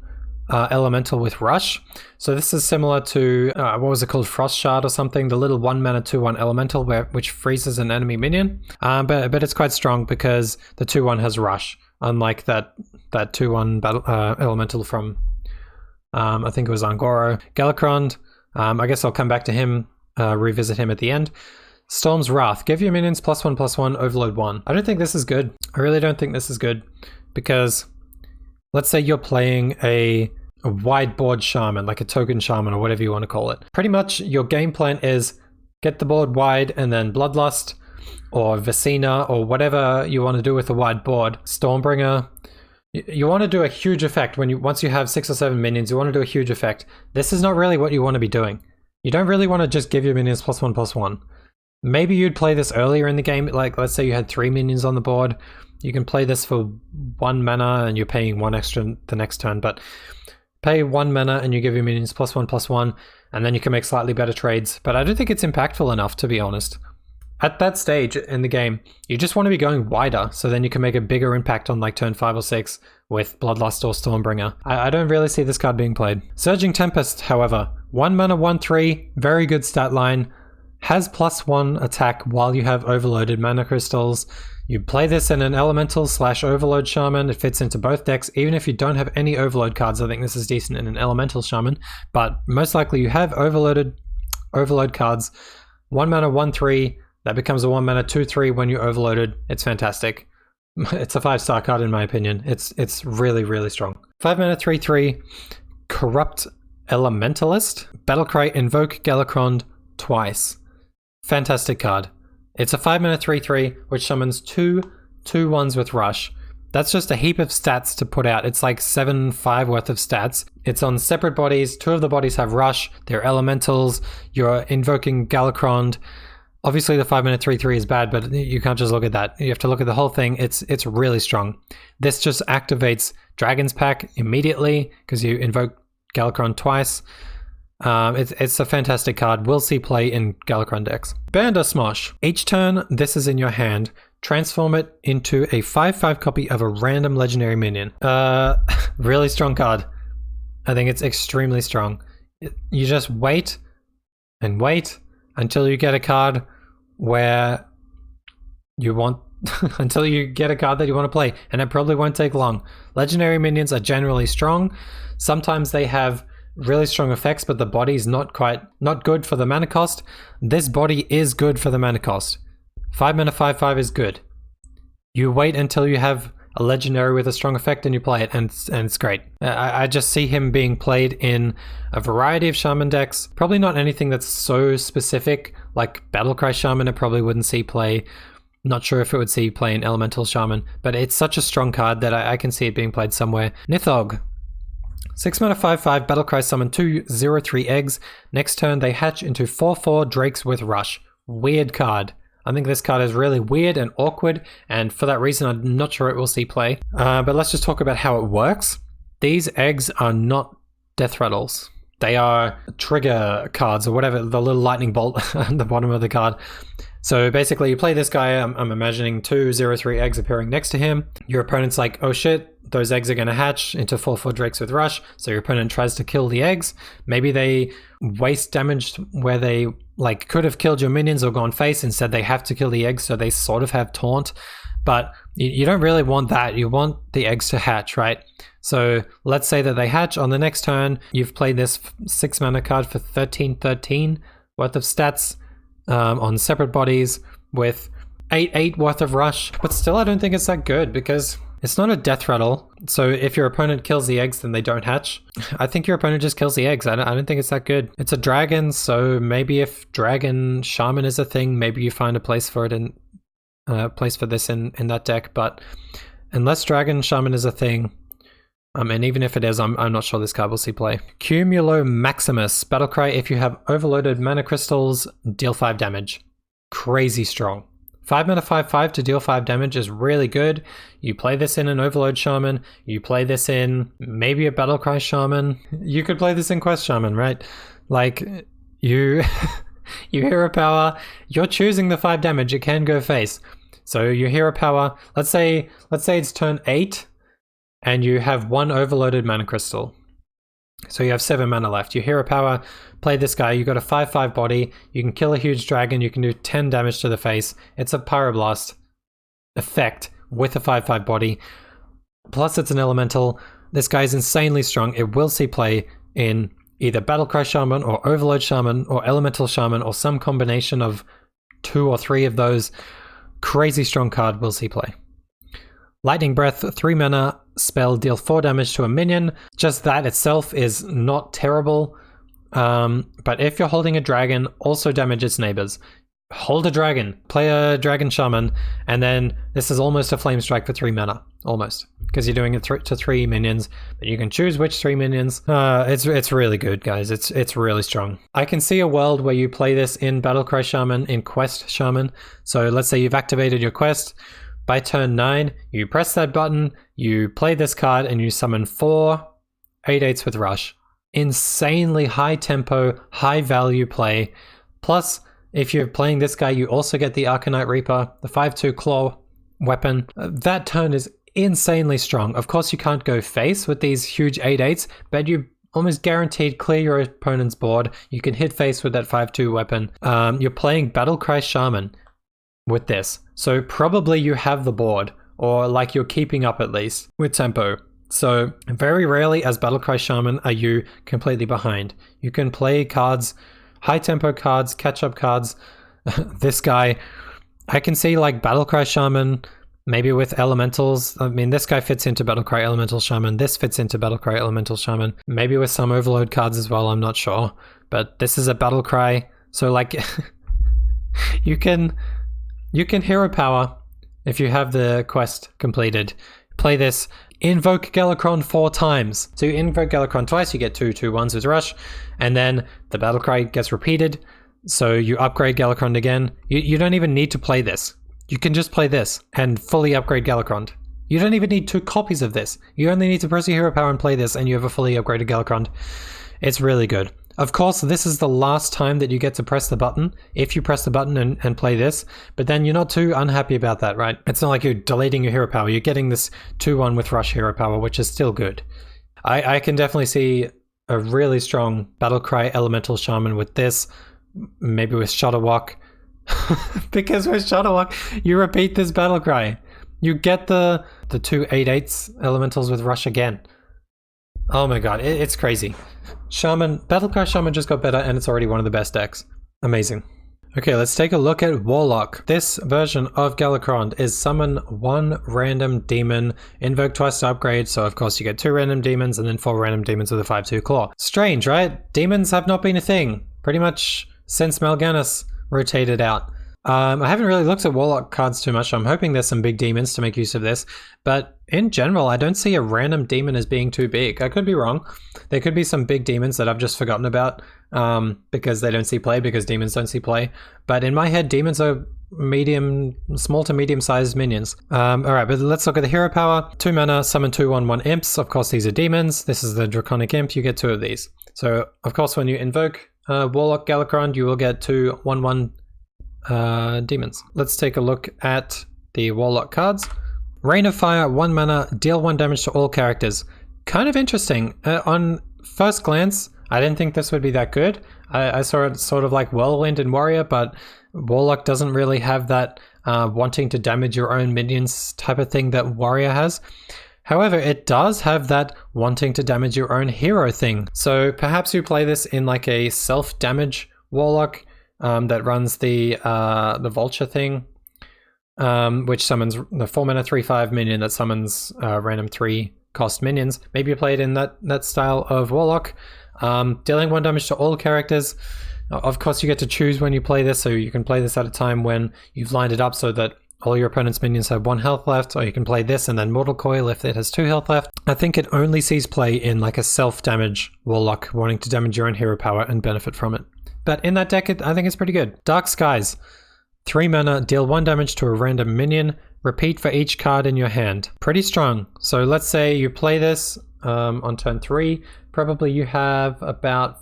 elemental with Rush. So this is similar to, what was it called, Frost Shard or something, the little 1 mana 2/1 elemental which freezes an enemy minion. But it's quite strong because the 2/1 has Rush, unlike that 2/1 battle elemental from, I think it was Angoro. Galakron, I guess I'll come back to him, revisit him at the end. Storm's Wrath, give your minions +1/+1, overload 1. I don't think this is good. I really don't think this is good because let's say you're playing a wide board Shaman, like a token Shaman or whatever you want to call it. Pretty much your game plan is get the board wide and then Bloodlust or Vicina or whatever you want to do with a wide board. Stormbringer. You want to do a huge effect once you have 6 or 7 minions, you want to do a huge effect. This is not really what you want to be doing. You don't really want to just give your minions +1/+1. Maybe you'd play this earlier in the game, like let's say you had 3 minions on the board. You can play this for 1 mana and you're paying 1 extra the next turn, but pay 1 mana and you give your minions +1/+1, and then you can make slightly better trades. But I don't think it's impactful enough, to be honest. At that stage in the game, you just want to be going wider, so then you can make a bigger impact on like turn 5 or 6 with Bloodlust or Stormbringer. I don't really see this card being played. Surging Tempest, however, 1 mana 1/3, very good stat line, has +1 attack while you have overloaded mana crystals. You play this in an elemental / overload Shaman. It fits into both decks. Even if you don't have any overload cards, I think this is decent in an elemental Shaman, but most likely you have overload cards. 1 mana 1/3, that becomes a 1 mana 2/3 when you overloaded. It's fantastic. It's a 5-star card in my opinion. It's really, really strong. 5 mana 3/3, Corrupt Elementalist. Battlecry, invoke Galakrond twice. Fantastic card. It's a 5-mana 3/3, which summons 2/2/1s with Rush. That's just a heap of stats to put out. It's like 7/5 worth of stats. It's on separate bodies. 2 of the bodies have Rush. They're elementals. You're invoking Galakrond. Obviously the 5-mana 3/3 is bad, but you can't just look at that. You have to look at the whole thing. It's really strong. This just activates Dragon's Pack immediately because you invoke Galakrond twice. It's a fantastic card. We'll see play in Galakrond decks. Banda Smosh. Each turn this is in your hand, transform it into a 5/5 copy of a random legendary minion. Really strong card. I think it's extremely strong. You just wait and wait until you get a card where you want until you get a card that you want to play, and it probably won't take long. Legendary minions are generally strong. Sometimes they have really strong effects, but the body's not good for the mana cost. This body is good for the mana cost. 5-mana 5/5 is good. You wait until you have a legendary with a strong effect and you play it, and it's great. I just see him being played in a variety of Shaman decks. Probably not anything that's so specific, like Battlecry Shaman, it probably wouldn't see play. Not sure if it would see play in Elemental Shaman, but it's such a strong card that I can see it being played somewhere. Nithog. 6-mana 5/5, Battlecry summon 2/0/3 eggs. Next turn they hatch into 4/4 drakes with Rush. Weird card. I think this card is really weird and awkward, and for that reason I'm not sure it will see play. But let's just talk about how it works. These eggs are not death rattles. They are trigger cards or whatever, the little lightning bolt at the bottom of the card. So basically you play this guy, I'm imagining 2/0/3 eggs appearing next to him. Your opponent's like, oh shit, those eggs are going to hatch into 4/4 drakes with Rush. So your opponent tries to kill the eggs. Maybe they waste damage where they like could have killed your minions or gone face. Instead they have to kill the eggs, so they sort of have taunt. But you don't really want that. You want the eggs to hatch, right? So let's say that they hatch on the next turn. You've played this 6-mana card for 13/13 worth of stats on separate bodies with 8/8 worth of Rush. But still I don't think it's that good because it's not a death rattle. So if your opponent kills the eggs, then they don't hatch. I think your opponent just kills the eggs. I don't think it's that good. It's a dragon, so maybe if Dragon Shaman is a thing, maybe you find a place for it in place for this in that deck. But unless Dragon Shaman is a thing, and even if it is, I'm not sure this card will see play. Cumulo Maximus. Battlecry, if you have overloaded mana crystals, deal 5 damage. Crazy strong. 5-mana 5/5 to deal 5 damage is really good. You play this in an Overload Shaman. You play this in maybe a Battlecry Shaman. You could play this in Quest Shaman, right? Like, you hero power, you're choosing the 5 damage. It can go face. So you hero power, let's say it's turn 8 and you have 1 overloaded mana crystal. So you have 7 mana left. You hero power, play this guy, you got a 5/5 body, you can kill a huge dragon, you can do 10 damage to the face. It's a Pyroblast effect with a 5/5 body. Plus it's an elemental. This guy is insanely strong. It will see play in either Battlecry Shaman or Overload Shaman or Elemental Shaman or some combination of 2 or 3 of those. Crazy strong card, will see play. Lightning Breath, 3 mana spell, deal 4 damage to a minion. Just that itself is not terrible. But if you're holding a dragon, also damage its neighbors. Hold a dragon, play a Dragon Shaman, and then this is almost a Flame Strike for 3 mana. Almost. Because you're doing it to 3 minions, but you can choose which 3 minions. It's really good, guys. It's really strong. I can see a world where you play this in Battlecry Shaman, in Quest Shaman. So let's say you've activated your quest. By turn 9, you press that button, you play this card, and you summon 4 8/8s with Rush. Insanely high tempo, high value play. Plus, if you're playing this guy, you also get the Arcanite Reaper, the 5/2 claw weapon. That turn is insanely strong. Of course, you can't go face with these huge 8/8s, but you almost guaranteed clear your opponent's board. You can hit face with that 5/2 weapon. You're playing Battlecry Shaman with this. So probably you have the board, or like you're keeping up at least with tempo. So very rarely as Battlecry Shaman are you completely behind. You can play cards, high tempo cards, catch up cards. This guy, I can see like Battlecry Shaman Maybe with elementals. I mean, this guy fits into Battlecry Elemental Shaman. This fits into Battlecry Elemental Shaman. Maybe with some overload cards as well, I'm not sure. But this is a Battlecry, so like you can hero power if you have the quest completed. Play this, invoke Galakrond 4 times. So you invoke Galakrond twice, you get 2/2/1s with Rush, and then the Battlecry gets repeated, so you upgrade Galakrond again. You don't even need to play this. You can just play this and fully upgrade Galakrond. You don't even need 2 copies of this. You only need to press your hero power and play this, and you have a fully upgraded Galakrond. It's really good. Of course, this is the last time that you get to press the button, if you press the button and play this, but then you're not too unhappy about that, right? It's not like you're deleting your hero power. You're getting this 2/1 with Rush hero power, which is still good. I can definitely see a really strong Battlecry Elemental Shaman with this, maybe with Shutterwalk. Because with Shutterwalk, you repeat this Battlecry. You get the 2 8/8s elementals with Rush again. Oh my god, it's crazy. Shaman, Battlecry Shaman just got better and it's already one of the best decks. Amazing. Okay, let's take a look at Warlock. This version of Galakrond is summon 1 random demon, invoke twice to upgrade, so of course you get 2 random demons and then 4 random demons with a 5/2 claw. Strange, right? Demons have not been a thing, pretty much since Mal'Ganis rotated out. I haven't really looked at Warlock cards too much. I'm hoping there's some big demons to make use of this, but in general, I don't see a random demon as being too big. I could be wrong. There could be some big demons that I've just forgotten about because they don't see play, because demons don't see play. But in my head, demons are small to medium-sized minions. Alright, but let's look at the hero power. 2 mana, summon 2/1/1 imps. Of course, these are demons. This is the Draconic Imp. You get 2 of these. So, of course, when you invoke Warlock Galakrond, you will get 2 1/1 demons. Let's take a look at the Warlock cards. Rain of Fire, 1 mana, deal 1 damage to all characters. Kind of interesting. On first glance, I didn't think this would be that good. I saw it sort of like Whirlwind and Warrior, but Warlock doesn't really have that wanting to damage your own minions type of thing that Warrior has. However, it does have that wanting to damage your own hero thing. So perhaps you play this in like a self-damage Warlock that runs the Vulture thing, which summons the 4 mana 3/5 minion that summons random 3 cost minions. Maybe you play it in that style of Warlock, dealing 1 damage to all characters. Of course, you get to choose when you play this, so you can play this at a time when you've lined it up so that all your opponent's minions have 1 health left, or you can play this and then Mortal Coil if it has 2 health left. I think it only sees play in like a self-damage Warlock, wanting to damage your own hero power and benefit from it. But in that deck, I think it's pretty good. Dark Skies. 3 mana, deal 1 damage to a random minion, repeat for each card in your hand. Pretty strong. So let's say you play this on turn 3. Probably you have about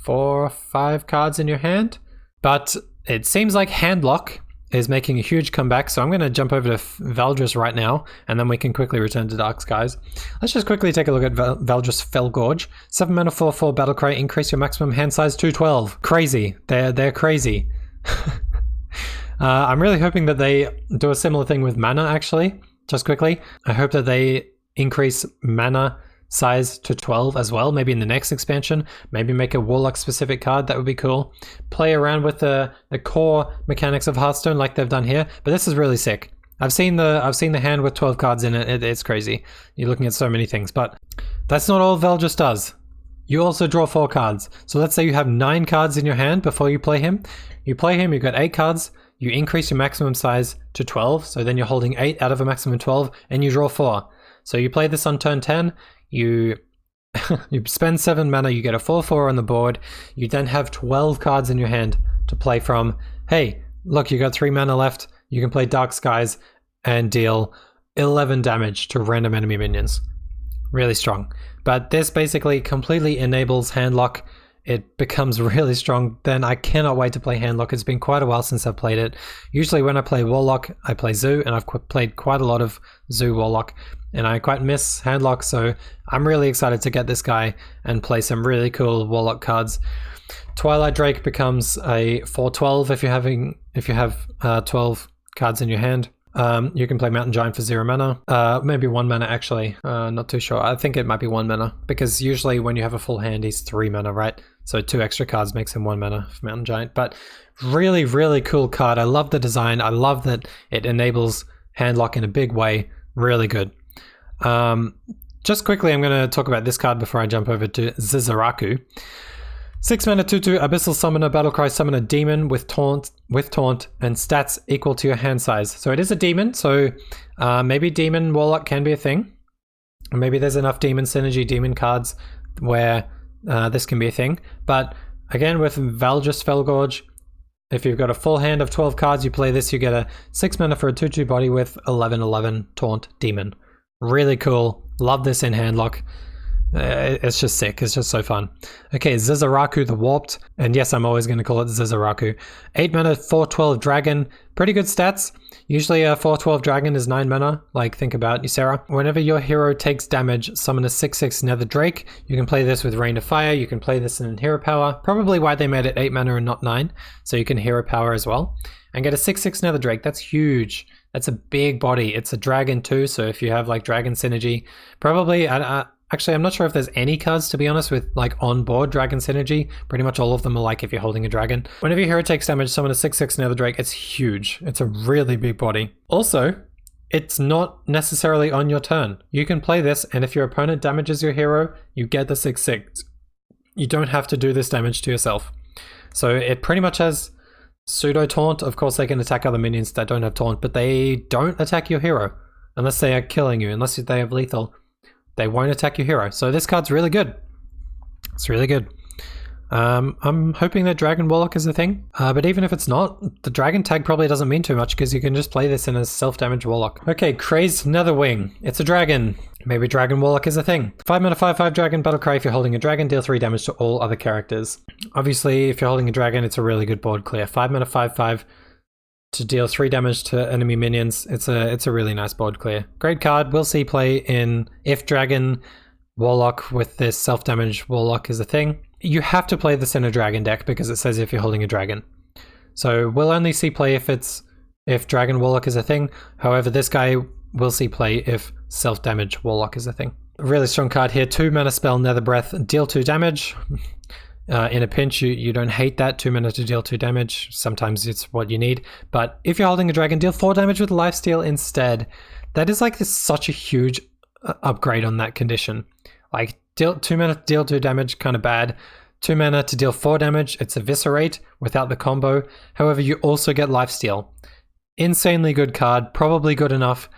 4 or 5 cards in your hand. But it seems like Handlock is making a huge comeback, so I'm going to jump over to Valdris right now, and then we can quickly return to Dark Skies. Let's just quickly take a look at Valdris Felgorge. 7 mana 4/4 Battlecry, increase your maximum hand size to 12. Crazy. They're crazy. I'm really hoping that they do a similar thing with mana, actually. Just quickly. I hope that they increase mana size to 12 as well, maybe in the next expansion. Maybe make a Warlock specific card, that would be cool. Play around with the core mechanics of Hearthstone like they've done here, but this is really sick. I've seen the hand with 12 cards in it. It's crazy. You're looking at so many things, but that's not all Valdris does. You also draw 4 cards. So let's say you have 9 cards in your hand before you play him. You play him, you've got 8 cards, you increase your maximum size to 12, so then you're holding 8 out of a maximum 12, and you draw 4. So you play this on turn 10, you spend 7 mana, you get a 4/4 on the board, you then have 12 cards in your hand to play from. Hey, look, you got 3 mana left, you can play Dark Skies and deal 11 damage to random enemy minions. Really strong. But this basically completely enables Handlock. It becomes really strong. Then I cannot wait to play Handlock. It's been quite a while since I've played it. Usually when I play Warlock, I play Zoo, and I've played quite a lot of Zoo Warlock, and I quite miss Handlock, so I'm really excited to get this guy and play some really cool Warlock cards. Twilight Drake becomes a 4/12 if you have 12 cards in your hand. You can play Mountain Giant for 0 mana. Maybe 1 mana actually. Not too sure. I think it might be 1 mana, because usually when you have a full hand, he's 3 mana, right? So 2 extra cards makes him 1 mana for Mountain Giant. But really, really cool card. I love the design. I love that it enables handlock in a big way. Really good. Just quickly, I'm going to talk about this card before I jump over to Zizaraku. 6 mana 2/2 Abyssal Summoner, Battlecry, summon a demon with taunt, and stats equal to your hand size. So it is a demon, so maybe Demon Warlock can be a thing. Or maybe there's enough demon synergy, demon cards where this can be a thing. But again, with Valgist Felgorge, if you've got a full hand of 12 cards, you play this, you get a 6 mana for a 2/2 body with 11/11 taunt demon. Really cool. Love this in handlock. It's just sick. It's just so fun. Okay, Zizaraku the Warped. And yes, I'm always going to call it Zizaraku. 8 mana, 4/12 dragon. Pretty good stats. Usually a 4/12 dragon is 9 mana. Like, think about Ysera. Whenever your hero takes damage, summon a 6/6 Nether Drake. You can play this with Rain of Fire. You can play this in Hero Power. Probably why they made it 8 mana and not 9. So you can Hero Power as well. And get a 6/6 Nether Drake. That's huge. That's a big body. It's a dragon too. So if you have like dragon synergy, probably... Actually, I'm not sure if there's any cards, to be honest, with like on-board dragon synergy. Pretty much all of them are like if you're holding a dragon. Whenever your hero takes damage, summon a 6/6 Nether Drake. It's huge. It's a really big body. Also, it's not necessarily on your turn. You can play this, and if your opponent damages your hero, you get the 6/6. You don't have to do this damage to yourself. So it pretty much has pseudo taunt. Of course, they can attack other minions that don't have taunt, but they don't attack your hero unless they are killing you, unless they have lethal. They won't attack your hero. So this card's really good. It's really good. I'm hoping that Dragon Warlock is a thing. But even if it's not, the Dragon tag probably doesn't mean too much because you can just play this in a self-damage Warlock. Okay, Crazed Netherwing. It's a dragon. Maybe Dragon Warlock is a thing. 5 mana 5/5 dragon, Battlecry. If you're holding a dragon, deal 3 damage to all other characters. Obviously, if you're holding a dragon, it's a really good board clear. 5 mana 5/5 to deal 3 damage to enemy minions. It's a really nice board clear. Great card. We'll see play in if Dragon Warlock with this self-damage Warlock is a thing. You have to play this in a dragon deck because it says if you're holding a dragon. So we'll only see play if Dragon Warlock is a thing. However, this guy will see play if self-damage Warlock is a thing. A really strong card here. 2 mana spell Nether Breath, deal 2 damage. In a pinch, you don't hate that. 2 mana to deal 2 damage. Sometimes it's what you need. But if you're holding a dragon, deal 4 damage with lifesteal instead. That is like such a huge upgrade on that condition. Like 2 mana to deal 2 damage, kind of bad. 2 mana to deal 4 damage. It's Eviscerate without the combo. However, you also get lifesteal. Insanely good card. Probably good enough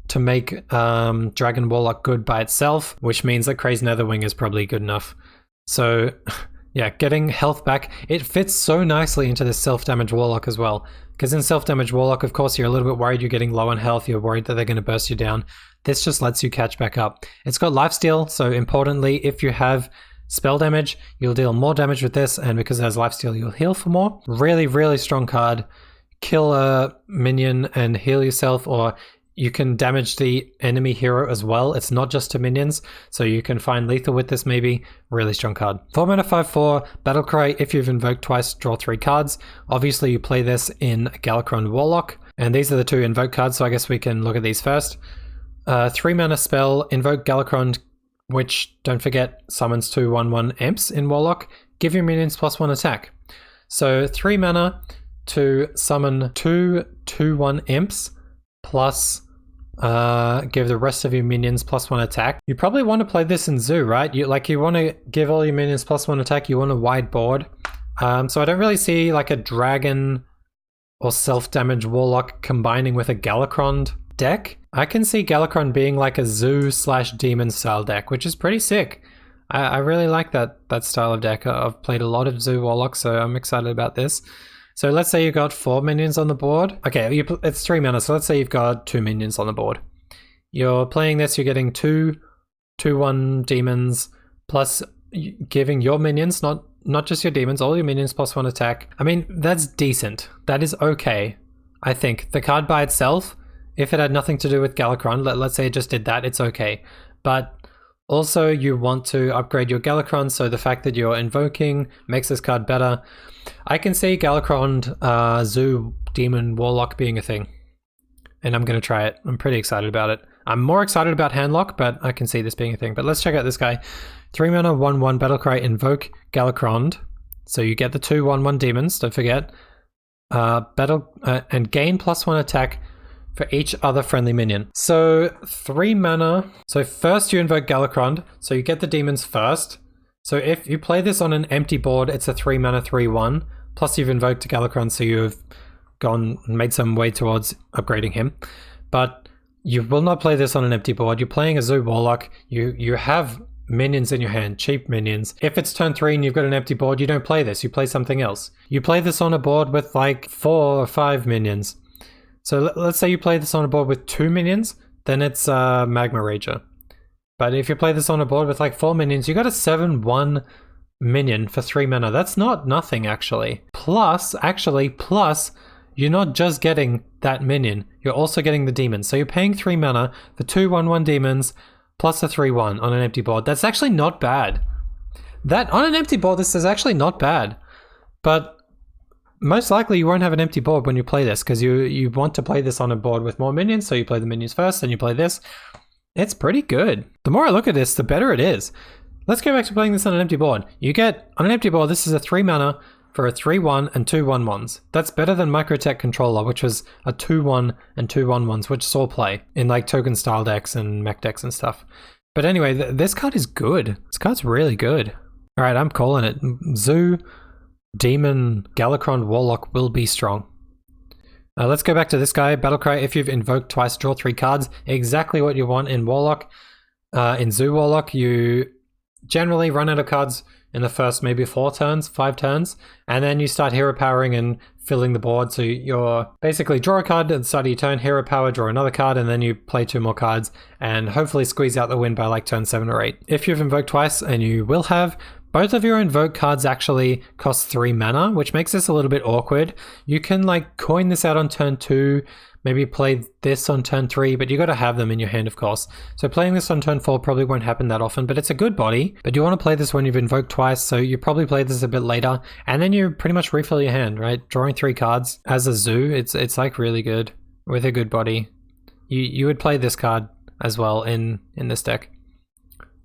to make Dragon Warlock good by itself, which means that Crazed Netherwing is probably good enough. So... yeah, getting health back. It fits so nicely into this self-damage Warlock as well. Because in self-damage Warlock, of course, you're a little bit worried you're getting low on health. You're worried that they're going to burst you down. This just lets you catch back up. It's got lifesteal, so importantly, if you have spell damage, you'll deal more damage with this. And because it has lifesteal, you'll heal for more. Really, really strong card. Kill a minion and heal yourself, or... you can damage the enemy hero as well. It's not just to minions, so you can find lethal with this maybe. Really strong card. 4 mana 5/4, Battlecry. If you've invoked twice, draw 3 cards. Obviously, you play this in Galakron Warlock, and these are the 2 invoke cards, so I guess we can look at these first. 3 mana spell, invoke Galakron, which, don't forget, summons 2 1/1 imps in Warlock. Give your minions +1 attack. So 3 mana to summon 2 2/1 imps, plus... give the rest of your minions +1 attack. You probably want to play this in Zoo, right? You want to give all your minions +1 attack. You want a wide board. So I don't really see like a dragon or self-damage Warlock combining with a Galakron deck. I can see Galakron being like a Zoo/demon style deck, which is pretty sick. I really like that style of deck. I've played a lot of Zoo Warlocks, so I'm excited about this. So let's say you got 4 minions on the board. Okay, it's 3 mana, so let's say you've got 2 minions on the board. You're playing this, you're getting 2 2/1 demons, plus giving your minions, not just your demons, all your minions +1 attack. I mean, that's decent. That is okay, I think. The card by itself, if it had nothing to do with Galakron, let's say it just did that, it's okay. But also you want to upgrade your Galakron, so the fact that you're invoking makes this card better. I can see Galakron Zoo Demon Warlock being a thing, and I'm going to try it. I'm pretty excited about it. I'm more excited about Handlock, but I can see this being a thing. But let's check out this guy. 3 mana 1/1 Battlecry, invoke Galakron. So you get the 2 1/1 demons, don't forget. And gain +1 attack for each other friendly minion. So 3 mana. So first you invoke Galakrond, so you get the demons first. So if you play this on an empty board, it's a 3 mana 3/1. Plus you've invoked Galakrond, so you've made some way towards upgrading him. But you will not play this on an empty board. You're playing a Zoo Warlock. You have minions in your hand, cheap minions. If it's turn 3 and you've got an empty board, you don't play this. You play something else. You play this on a board with like 4 or 5 minions. So let's say you play this on a board with 2 minions, then it's Magma Rager. But if you play this on a board with like 4 minions, you got a 7/1 minion for 3 mana. That's not nothing actually. Plus, you're not just getting that minion, you're also getting the demons. So you're paying 3 mana for 2 1/1 demons plus a 3/1 on an empty board. That's actually not bad. That on an empty board, this is actually not bad. But most likely you won't have an empty board when you play this, because you want to play this on a board with more minions, so you play the minions first, then you play this. It's pretty good. The more I look at this, the better it is. Let's go back to playing this on an empty board. You get, on an empty board, this is a 3 mana for a 3/1 and 2 1/1s. That's better than Microtech Controller, which was a 2/1 and 2 1/1s, which saw play in like token style decks and mech decks and stuff. But anyway, this card is good. This card's really good. All right, I'm calling it. Zoo, Demon, Galakrond, Warlock will be strong. Let's go back to this guy, Battlecry. If you've invoked twice, draw 3 cards. Exactly what you want in Warlock. In Zoo Warlock, you generally run out of cards in the first maybe 4 turns, 5 turns, and then you start hero powering and filling the board. So you're basically draw a card at the start of your turn, hero power, draw another card, and then you play 2 more cards and hopefully squeeze out the win by like turn 7 or 8. If you've invoked twice, and you will have, both of your invoke cards actually cost 3 mana, which makes this a little bit awkward. You can like coin this out on turn 2, maybe play this on turn 3, but you got to have them in your hand, of course. So playing this on turn 4 probably won't happen that often, but it's a good body. But you want to play this when you've invoked twice, so you probably play this a bit later, and then you pretty much refill your hand, right? Drawing 3 cards as a Zoo, it's like really good with a good body. You would play this card as well in this deck.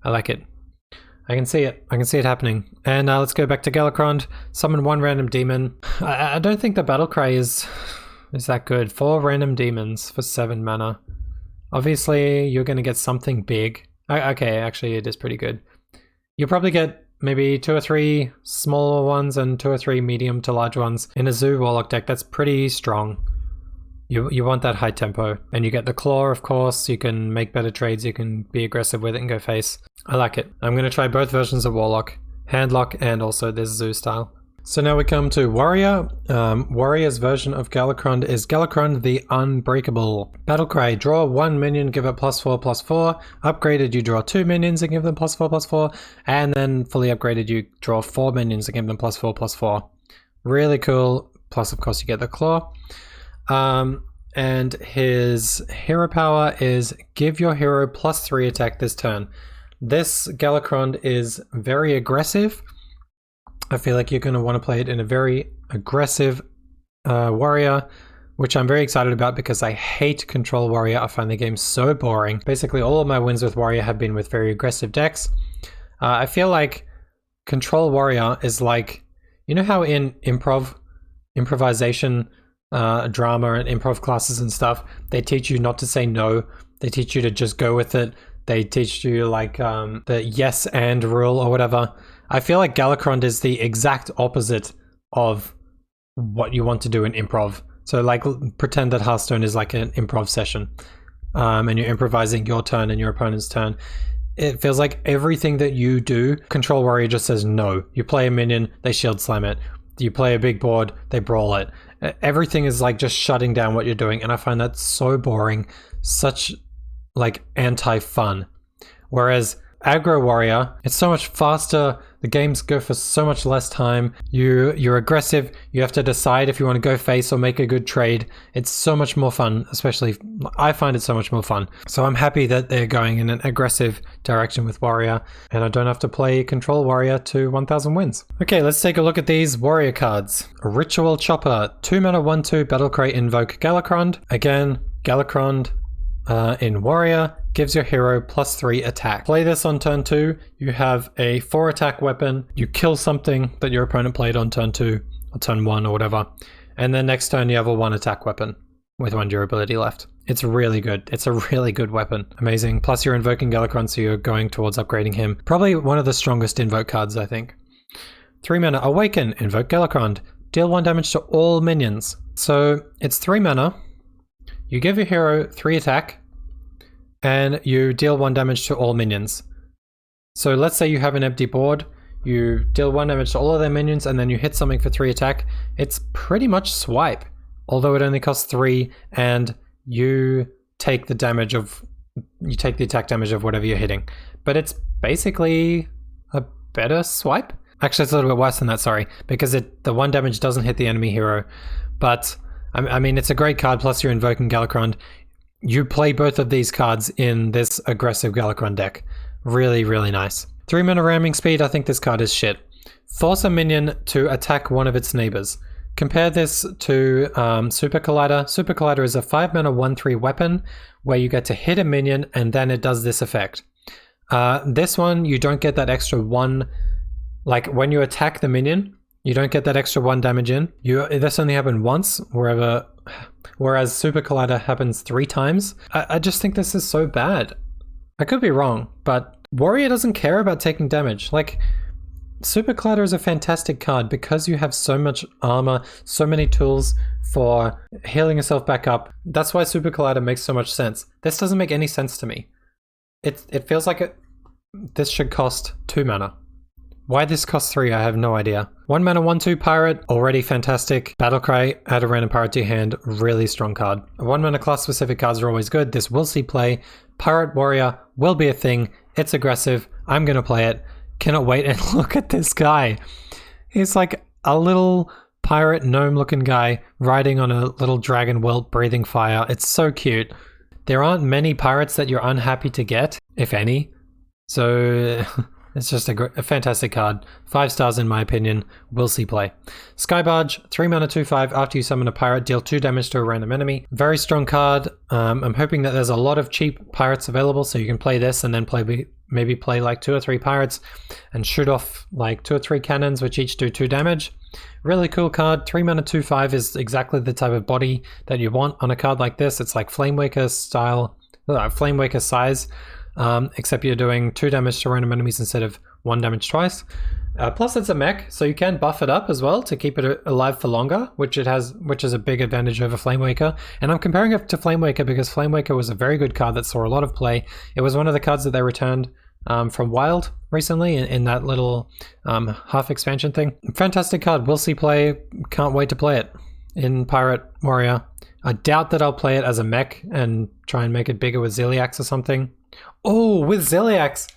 I like it. I can see it. I can see it happening. And let's go back to Galakrond. Summon 1 random demon. I don't think the Battlecry is that good. 4 random demons for 7 mana. Obviously, you're going to get something big. Okay, actually, it is pretty good. You'll probably get maybe 2 or 3 smaller ones and 2 or 3 medium to large ones in a Zoo Warlock deck. That's pretty strong. You want that high tempo. And you get the Claw, of course. You can make better trades. You can be aggressive with it and go face. I like it. I'm going to try both versions of Warlock. Handlock and also this Zoo style. So now we come to Warrior. Warrior's version of Galakrond is Galakrond the Unbreakable. Battlecry, draw 1 minion, give it +4/+4. Upgraded, you draw 2 minions and give them +4/+4. And then fully upgraded, you draw 4 minions and give them +4/+4. Really cool. Plus, of course, you get the Claw. And his hero power is give your hero +3 attack this turn. This Galakrond is very aggressive. I feel like you're going to want to play it in a very aggressive warrior, which I'm very excited about because I hate Control Warrior. I find the game so boring. Basically, all of my wins with Warrior have been with very aggressive decks. I feel like Control Warrior is like, you know how in improvisation, drama and improv classes and stuff, they teach you not to say no. They teach you to just go with it. They teach you like the yes and rule or whatever. I feel like Galakrond is the exact opposite of what you want to do in improv. So like pretend that Hearthstone is like an improv session and you're improvising your turn and your opponent's turn. It feels like everything that you do, Control Warrior just says no. You play a minion, they shield slam it. You play a big board, they brawl it. Everything is like just shutting down what you're doing, and I find that so boring, such like anti-fun. Whereas Aggro Warrior, it's so much faster, the games go for so much less time, you're aggressive, you have to decide if you want to go face or make a good trade. It's so much more fun, especially I find it so much more fun. So I'm happy that they're going in an aggressive direction with Warrior, and I don't have to play Control Warrior to 1000 wins. Okay, let's take a look at these Warrior cards. Ritual Chopper, 2 mana 1/2 Battlecry invoke Galakrond. Again, Galakrond in Warrior gives your hero +3 attack. Play this on turn 2, you have a 4 attack weapon, you kill something that your opponent played on turn 2 or turn 1 or whatever, and then next turn you have a 1 attack weapon with 1 durability left. It's really good. It's a really good weapon. Amazing. Plus you're invoking Galakrond, so you're going towards upgrading him. Probably one of the strongest invoke cards, I think. 3 mana, Awaken, invoke Galakrond. Deal 1 damage to all minions. So it's 3 mana. You give your hero 3 attack, and you deal 1 damage to all minions. So let's say you have an empty board. You deal 1 damage to all of their minions, and then you hit something for 3 attack. It's pretty much swipe, although it only costs 3, and you take the damage of, you take the attack damage of whatever you're hitting. But it's basically a better swipe. Actually, it's a little bit worse than that, sorry, because the 1 damage doesn't hit the enemy hero. But, I mean, it's a great card, plus you're invoking Galakrond. You play both of these cards in this aggressive Galakrond deck. Really, really nice. 3 mana ramming speed, I think this card is shit. Force a minion to attack one of its neighbors. Compare this to Super Collider. Super Collider is a 5 mana 1/3 weapon where you get to hit a minion and then it does this effect. This one, you don't get that extra 1, like when you attack the minion, you don't get that extra 1 damage in. This only happened once, whereas Super Collider happens 3 times. I just think this is so bad. I could be wrong, but Warrior doesn't care about taking damage. Like, Super Collider is a fantastic card because you have so much armor, so many tools for healing yourself back up. That's why Super Collider makes so much sense. This doesn't make any sense to me. It feels like this should cost 2 mana. Why this costs 3, I have no idea. 1 mana 1/2 pirate, already fantastic. Battlecry, add a random pirate to your hand, really strong card. 1 mana class specific cards are always good. This will see play. Pirate Warrior will be a thing. It's aggressive. I'm gonna play it. Cannot wait, and look at this guy. He's like a little pirate gnome looking guy riding on a little dragon whelp breathing fire. It's so cute. There aren't many pirates that you're unhappy to get, if any. So it's just a fantastic card. 5 stars in my opinion. Will see play. Skybarge, 3 mana 2/5. After you summon a pirate, deal 2 damage to a random enemy. Very strong card. I'm hoping that there's a lot of cheap pirates available, so you can play this and then maybe play like 2 or 3 pirates and shoot off like 2 or 3 cannons, which each do 2 damage. Really cool card. 3 mana 2/5 is exactly the type of body that you want on a card like this. It's like Flamewaker style, Flamewaker size. Except you're doing 2 damage to random enemies instead of 1 damage twice. Plus it's a mech, so you can buff it up as well to keep it alive for longer, which is a big advantage over Flamewaker. And I'm comparing it to Flamewaker because Flamewaker was a very good card that saw a lot of play. It was one of the cards that they returned from Wild recently in that little half expansion thing. Fantastic card, will see play, can't wait to play it in Pirate Warrior. I doubt that I'll play it as a mech and try and make it bigger with Ziliax or something. Oh, with Ziliax,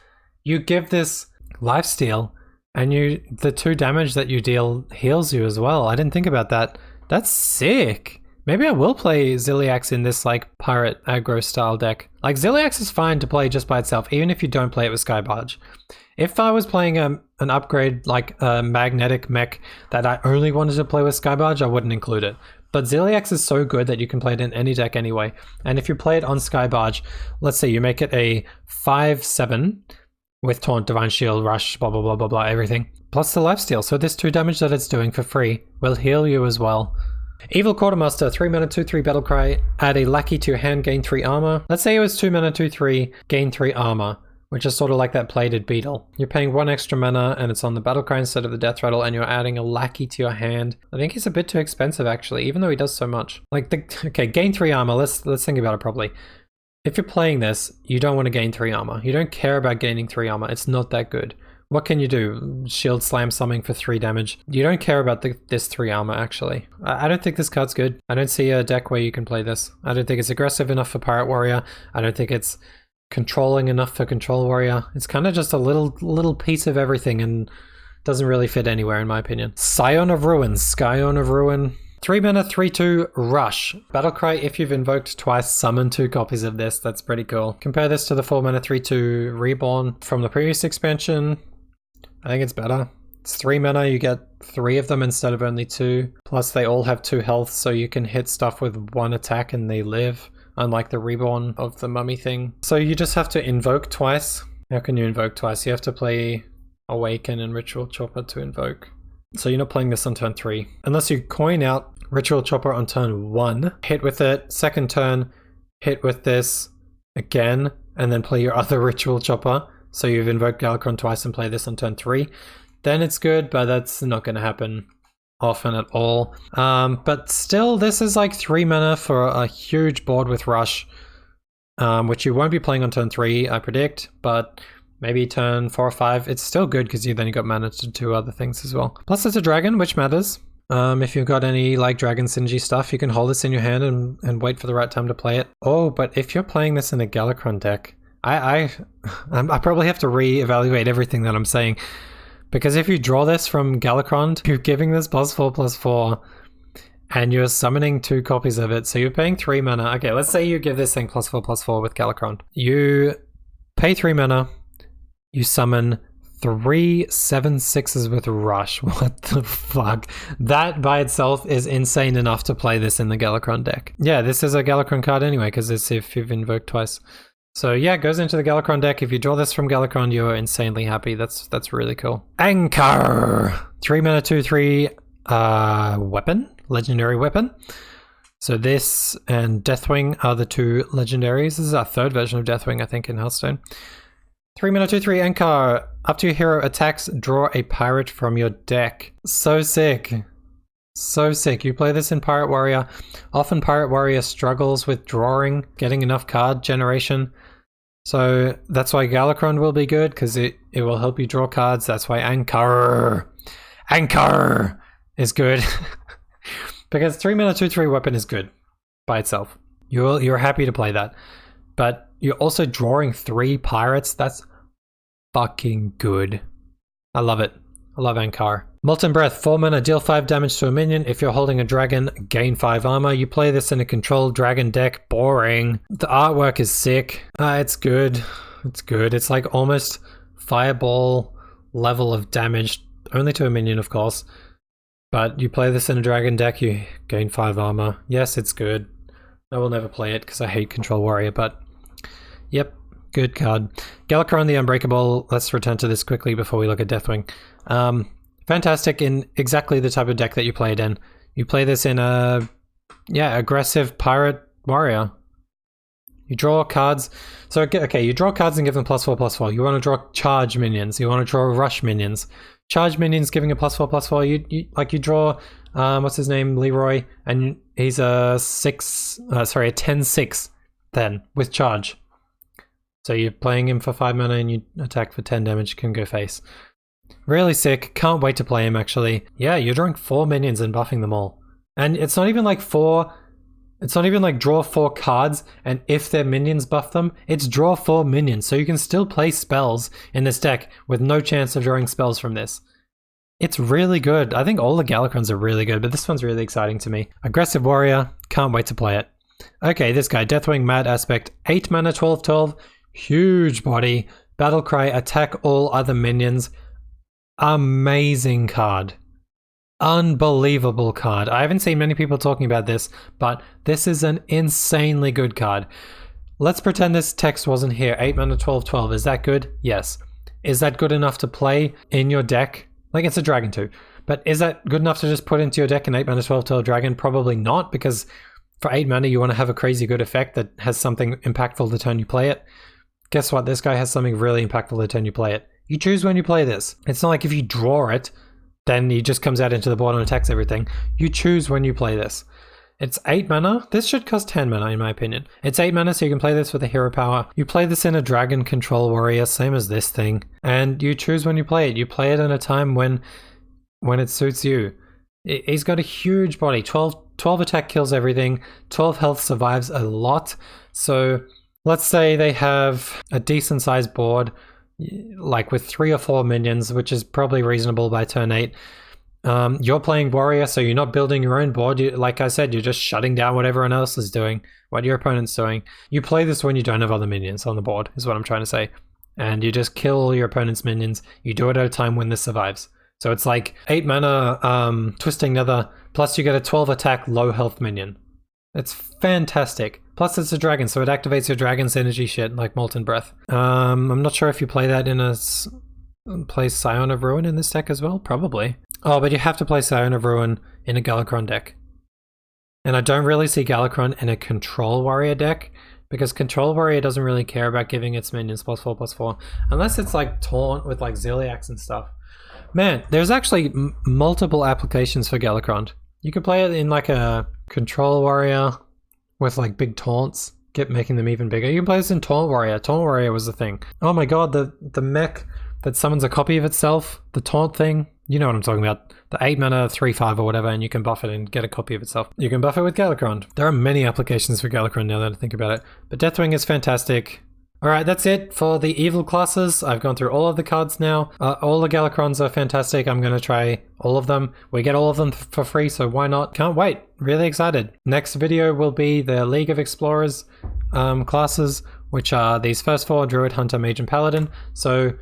you give this lifesteal and the 2 damage that you deal heals you as well. I didn't think about that. That's sick. Maybe I will play Ziliax in this like pirate aggro style deck. Like Ziliax is fine to play just by itself, even if you don't play it with Skybarge. If I was playing an upgrade like a magnetic mech that I only wanted to play with Skybarge, I wouldn't include it. But Ziliax is so good that you can play it in any deck anyway. And if you play it on Skybarge, let's say you make it a 5/7 with Taunt, Divine Shield, Rush, blah, blah, blah, blah, blah, everything. Plus the lifesteal. So this 2 damage that it's doing for free will heal you as well. Evil Quartermaster, 3 mana 2/3 Battlecry. Add a lackey to your hand, gain 3 armor. Let's say it was 2 mana 2/3, gain 3 armor, which is sort of like that plated beetle. You're paying 1 extra mana and it's on the Battlecry instead of the Death Rattle, and you're adding a lackey to your hand. I think he's a bit too expensive actually, even though he does so much. Like okay, gain 3 armor. Let's think about it properly. If you're playing this, you don't want to gain 3 armor. You don't care about gaining 3 armor. It's not that good. What can you do? Shield slam something for 3 damage. You don't care about this 3 armor actually. I don't think this card's good. I don't see a deck where you can play this. I don't think it's aggressive enough for Pirate Warrior. I don't think it's controlling enough for Control Warrior. It's kind of just a little piece of everything and doesn't really fit anywhere in my opinion. Scion of Ruin, Scion of Ruin. 3 mana 3/2 Rush. Battlecry, if you've invoked twice, summon 2 copies of this. That's pretty cool. Compare this to the 4 mana 3/2 Reborn from the previous expansion. I think it's better. It's 3 mana, you get 3 of them instead of only 2. Plus they all have 2 health, so you can hit stuff with 1 attack and they live. Unlike the Reborn of the mummy thing. So you just have to invoke twice. How can you invoke twice? You have to play Awaken and Ritual Chopper to invoke. So you're not playing this on turn 3. Unless you coin out Ritual Chopper on turn 1, hit with it, second turn, hit with this again, and then play your other Ritual Chopper. So you've invoked Galakron twice and play this on turn 3. Then it's good, but that's not going to happen often at all. But still, this is like 3 mana for a huge board with Rush, which you won't be playing on turn 3, I predict, but maybe turn 4 or 5. It's still good because you got mana to do other things as well. Plus it's a dragon, which matters. If you've got any like dragon synergy stuff, you can hold this in your hand and wait for the right time to play it. Oh, but if you're playing this in a Galakron deck, I probably have to re-evaluate everything that I'm saying. Because if you draw this from Galakron, you're giving this +4/+4, and you're summoning 2 copies of it, so you're paying 3 mana. Okay, let's say you give this thing +4/+4 with Galakron. You pay 3 mana, you summon 3 7/6s with Rush. What the fuck? That by itself is insane enough to play this in the Galakron deck. Yeah, this is a Galakron card anyway, because it's if you've invoked twice. So yeah, it goes into the Galakron deck. If you draw this from Galakron, you're insanely happy. That's really cool. Anchor! 3 mana, 2/3 weapon, legendary weapon. So this and Deathwing are the 2 legendaries. This is our 3rd version of Deathwing, I think, in Hearthstone. 3 mana, 2/3 Anchor. After your hero attacks, draw a pirate from your deck. So sick. So sick. You play this in Pirate Warrior. Often Pirate Warrior struggles with drawing, getting enough card generation. So that's why Galakron will be good, because it will help you draw cards. That's why Anchor is good. Because 3 mana, 2/3 weapon is good by itself. You're happy to play that. But you're also drawing 3 pirates. That's fucking good. I love it. I love Anchor. Molten Breath, 4 mana, deal 5 damage to a minion. If you're holding a dragon, gain 5 armor. You play this in a controlled dragon deck. Boring. The artwork is sick. It's good. It's good. It's like almost fireball level of damage. Only to a minion, of course. But you play this in a dragon deck, you gain 5 armor. Yes, it's good. I will never play it because I hate Control Warrior, but yep, good card. Galakron the Unbreakable. Let's return to this quickly before we look at Deathwing. Fantastic in exactly the type of deck that you play it in. You play this in a, aggressive Pirate Warrior. You draw cards. So, okay, you draw cards and give them +4/+4. You want to draw charge minions. You want to draw rush minions. Charge minions giving a +4/+4. You draw, what's his name, Leroy, and he's a 10/6 then with charge. So you're playing him for 5 mana and you attack for 10 damage, can go face. Really sick. Can't wait to play him, actually. Yeah, you're drawing 4 minions and buffing them all. And it's not even like draw 4 cards and if their minions buff them, it's draw 4 minions. So you can still play spells in this deck with no chance of drawing spells from this. It's really good. I think all the Galakrons are really good, but this one's really exciting to me. Aggressive Warrior. Can't wait to play it. Okay, this guy, Deathwing Mad Aspect. 8 mana, 12/12. Huge body. Battlecry, attack all other minions. Amazing card. Unbelievable card. I haven't seen many people talking about this, but this is an insanely good card. Let's pretend this text wasn't here. 8 mana, 12/12. Is that good? Yes. Is that good enough to play in your deck? Like, it's a dragon too. But is that good enough to just put into your deck an 8 mana, 12/12 dragon? Probably not, because for 8 mana you want to have a crazy good effect that has something impactful the turn you play it. Guess what? This guy has something really impactful the turn you play it. You choose when you play this. It's not like if you draw it, then he just comes out into the board and attacks everything. You choose when you play this. It's 8 mana. This should cost 10 mana in my opinion. It's 8 mana, so you can play this with a hero power. You play this in a dragon control warrior, same as this thing. And you choose when you play it. You play it in a time when it suits you. He's got a huge body. 12 attack kills everything. 12 health survives a lot. So let's say they have a decent sized board, like with 3 or 4 minions, which is probably reasonable by turn 8. You're playing warrior, so you're not building your own board. Like I said, you're just shutting down what everyone else is doing, what your opponent's doing. You play this when you don't have other minions on the board, is what I'm trying to say. And you just kill all your opponent's minions. You do it at a time when this survives. So it's like 8 mana, Twisting Nether, plus you get a 12 attack, low health minion. It's fantastic. Plus it's a dragon, so it activates your dragon's energy shit, like Molten Breath. I'm not sure if you play that in play Scion of Ruin in this deck as well? Probably. Oh, but you have to play Scion of Ruin in a Galakron deck. And I don't really see Galakron in a Control Warrior deck, because Control Warrior doesn't really care about giving its minions +4/+4, unless it's like Taunt with like Ziliax and stuff. Man, there's actually multiple applications for Galakron. You could play it in like a Control Warrior with like big taunts, making them even bigger. You can play this in Taunt Warrior. Taunt Warrior was the thing. Oh my god, the mech that summons a copy of itself, the taunt thing. You know what I'm talking about. The 8 mana 3/5 or whatever, and you can buff it and get a copy of itself. You can buff it with Galakron. There are many applications for Galakron now that I think about it. But Deathwing is fantastic. Alright, that's it for the evil classes. I've gone through all of the cards now. All the Galakrons are fantastic. I'm going to try all of them. We get all of them for free, so why not? Can't wait. Really excited. Next video will be the League of Explorers classes, which are these first 4, Druid, Hunter, Mage, and Paladin. So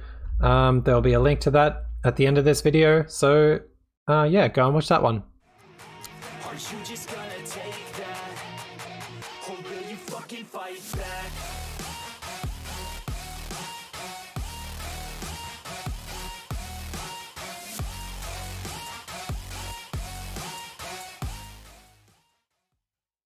there'll be a link to that at the end of this video. So yeah, go and watch that one. Are you just gonna take that? Or will you fucking fight back?